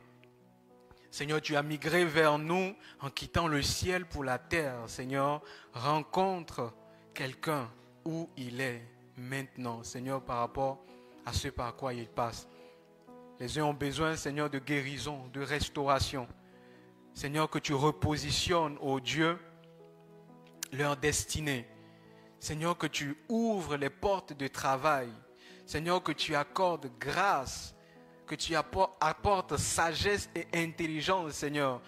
Seigneur, tu as migré vers nous en quittant le ciel pour la terre. Seigneur, rencontre quelqu'un où il est maintenant. Seigneur, par rapport à ce par quoi il passe. Les uns ont besoin, Seigneur, de guérison, de restauration. Seigneur, que tu repositionnes, ô Dieu, leur destinée. Seigneur, que tu ouvres les portes de travail. Seigneur, que tu accordes grâce, que tu apportes sagesse et intelligence, Seigneur,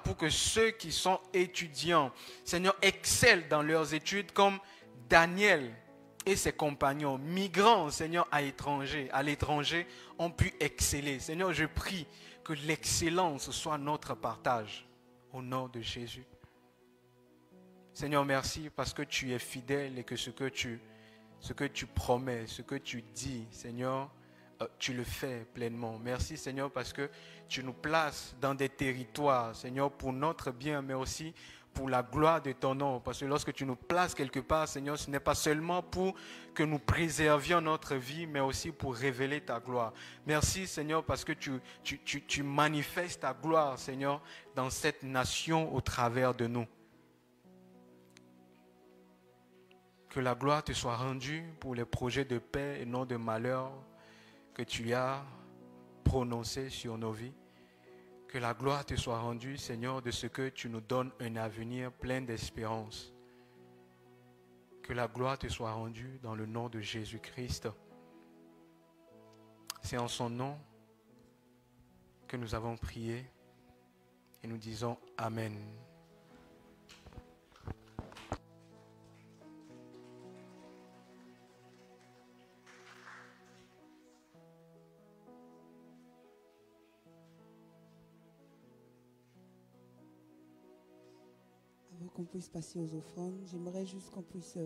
pour que ceux qui sont étudiants, Seigneur, excellent dans leurs études comme Daniel et ses compagnons, migrants, Seigneur, à l'étranger, ont pu exceller. Seigneur, je prie que l'excellence soit notre partage, au nom de Jésus. Seigneur, merci parce que tu es fidèle et que ce que tu promets, ce que tu dis, Seigneur, tu le fais pleinement. Merci Seigneur parce que tu nous places dans des territoires, Seigneur, pour notre bien, mais aussi pour la gloire de ton nom. Parce que lorsque tu nous places quelque part, Seigneur, ce n'est pas seulement pour que nous préservions notre vie, mais aussi pour révéler ta gloire. Merci Seigneur parce que tu manifestes ta gloire, Seigneur, dans cette nation au travers de nous. Que la gloire te soit rendue pour les projets de paix et non de malheur que tu as prononcé sur nos vies. Que la gloire te soit rendue, Seigneur, de ce que tu nous donnes un avenir plein d'espérance. Que la gloire te soit rendue dans le nom de Jésus-Christ. C'est en son nom que nous avons prié et nous disons Amen. Avant qu'on puisse passer aux offrandes, j'aimerais juste qu'on puisse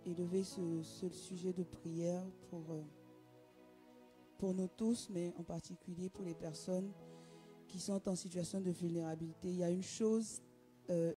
élever ce sujet de prière pour nous tous, mais en particulier pour les personnes qui sont en situation de vulnérabilité. Il y a une chose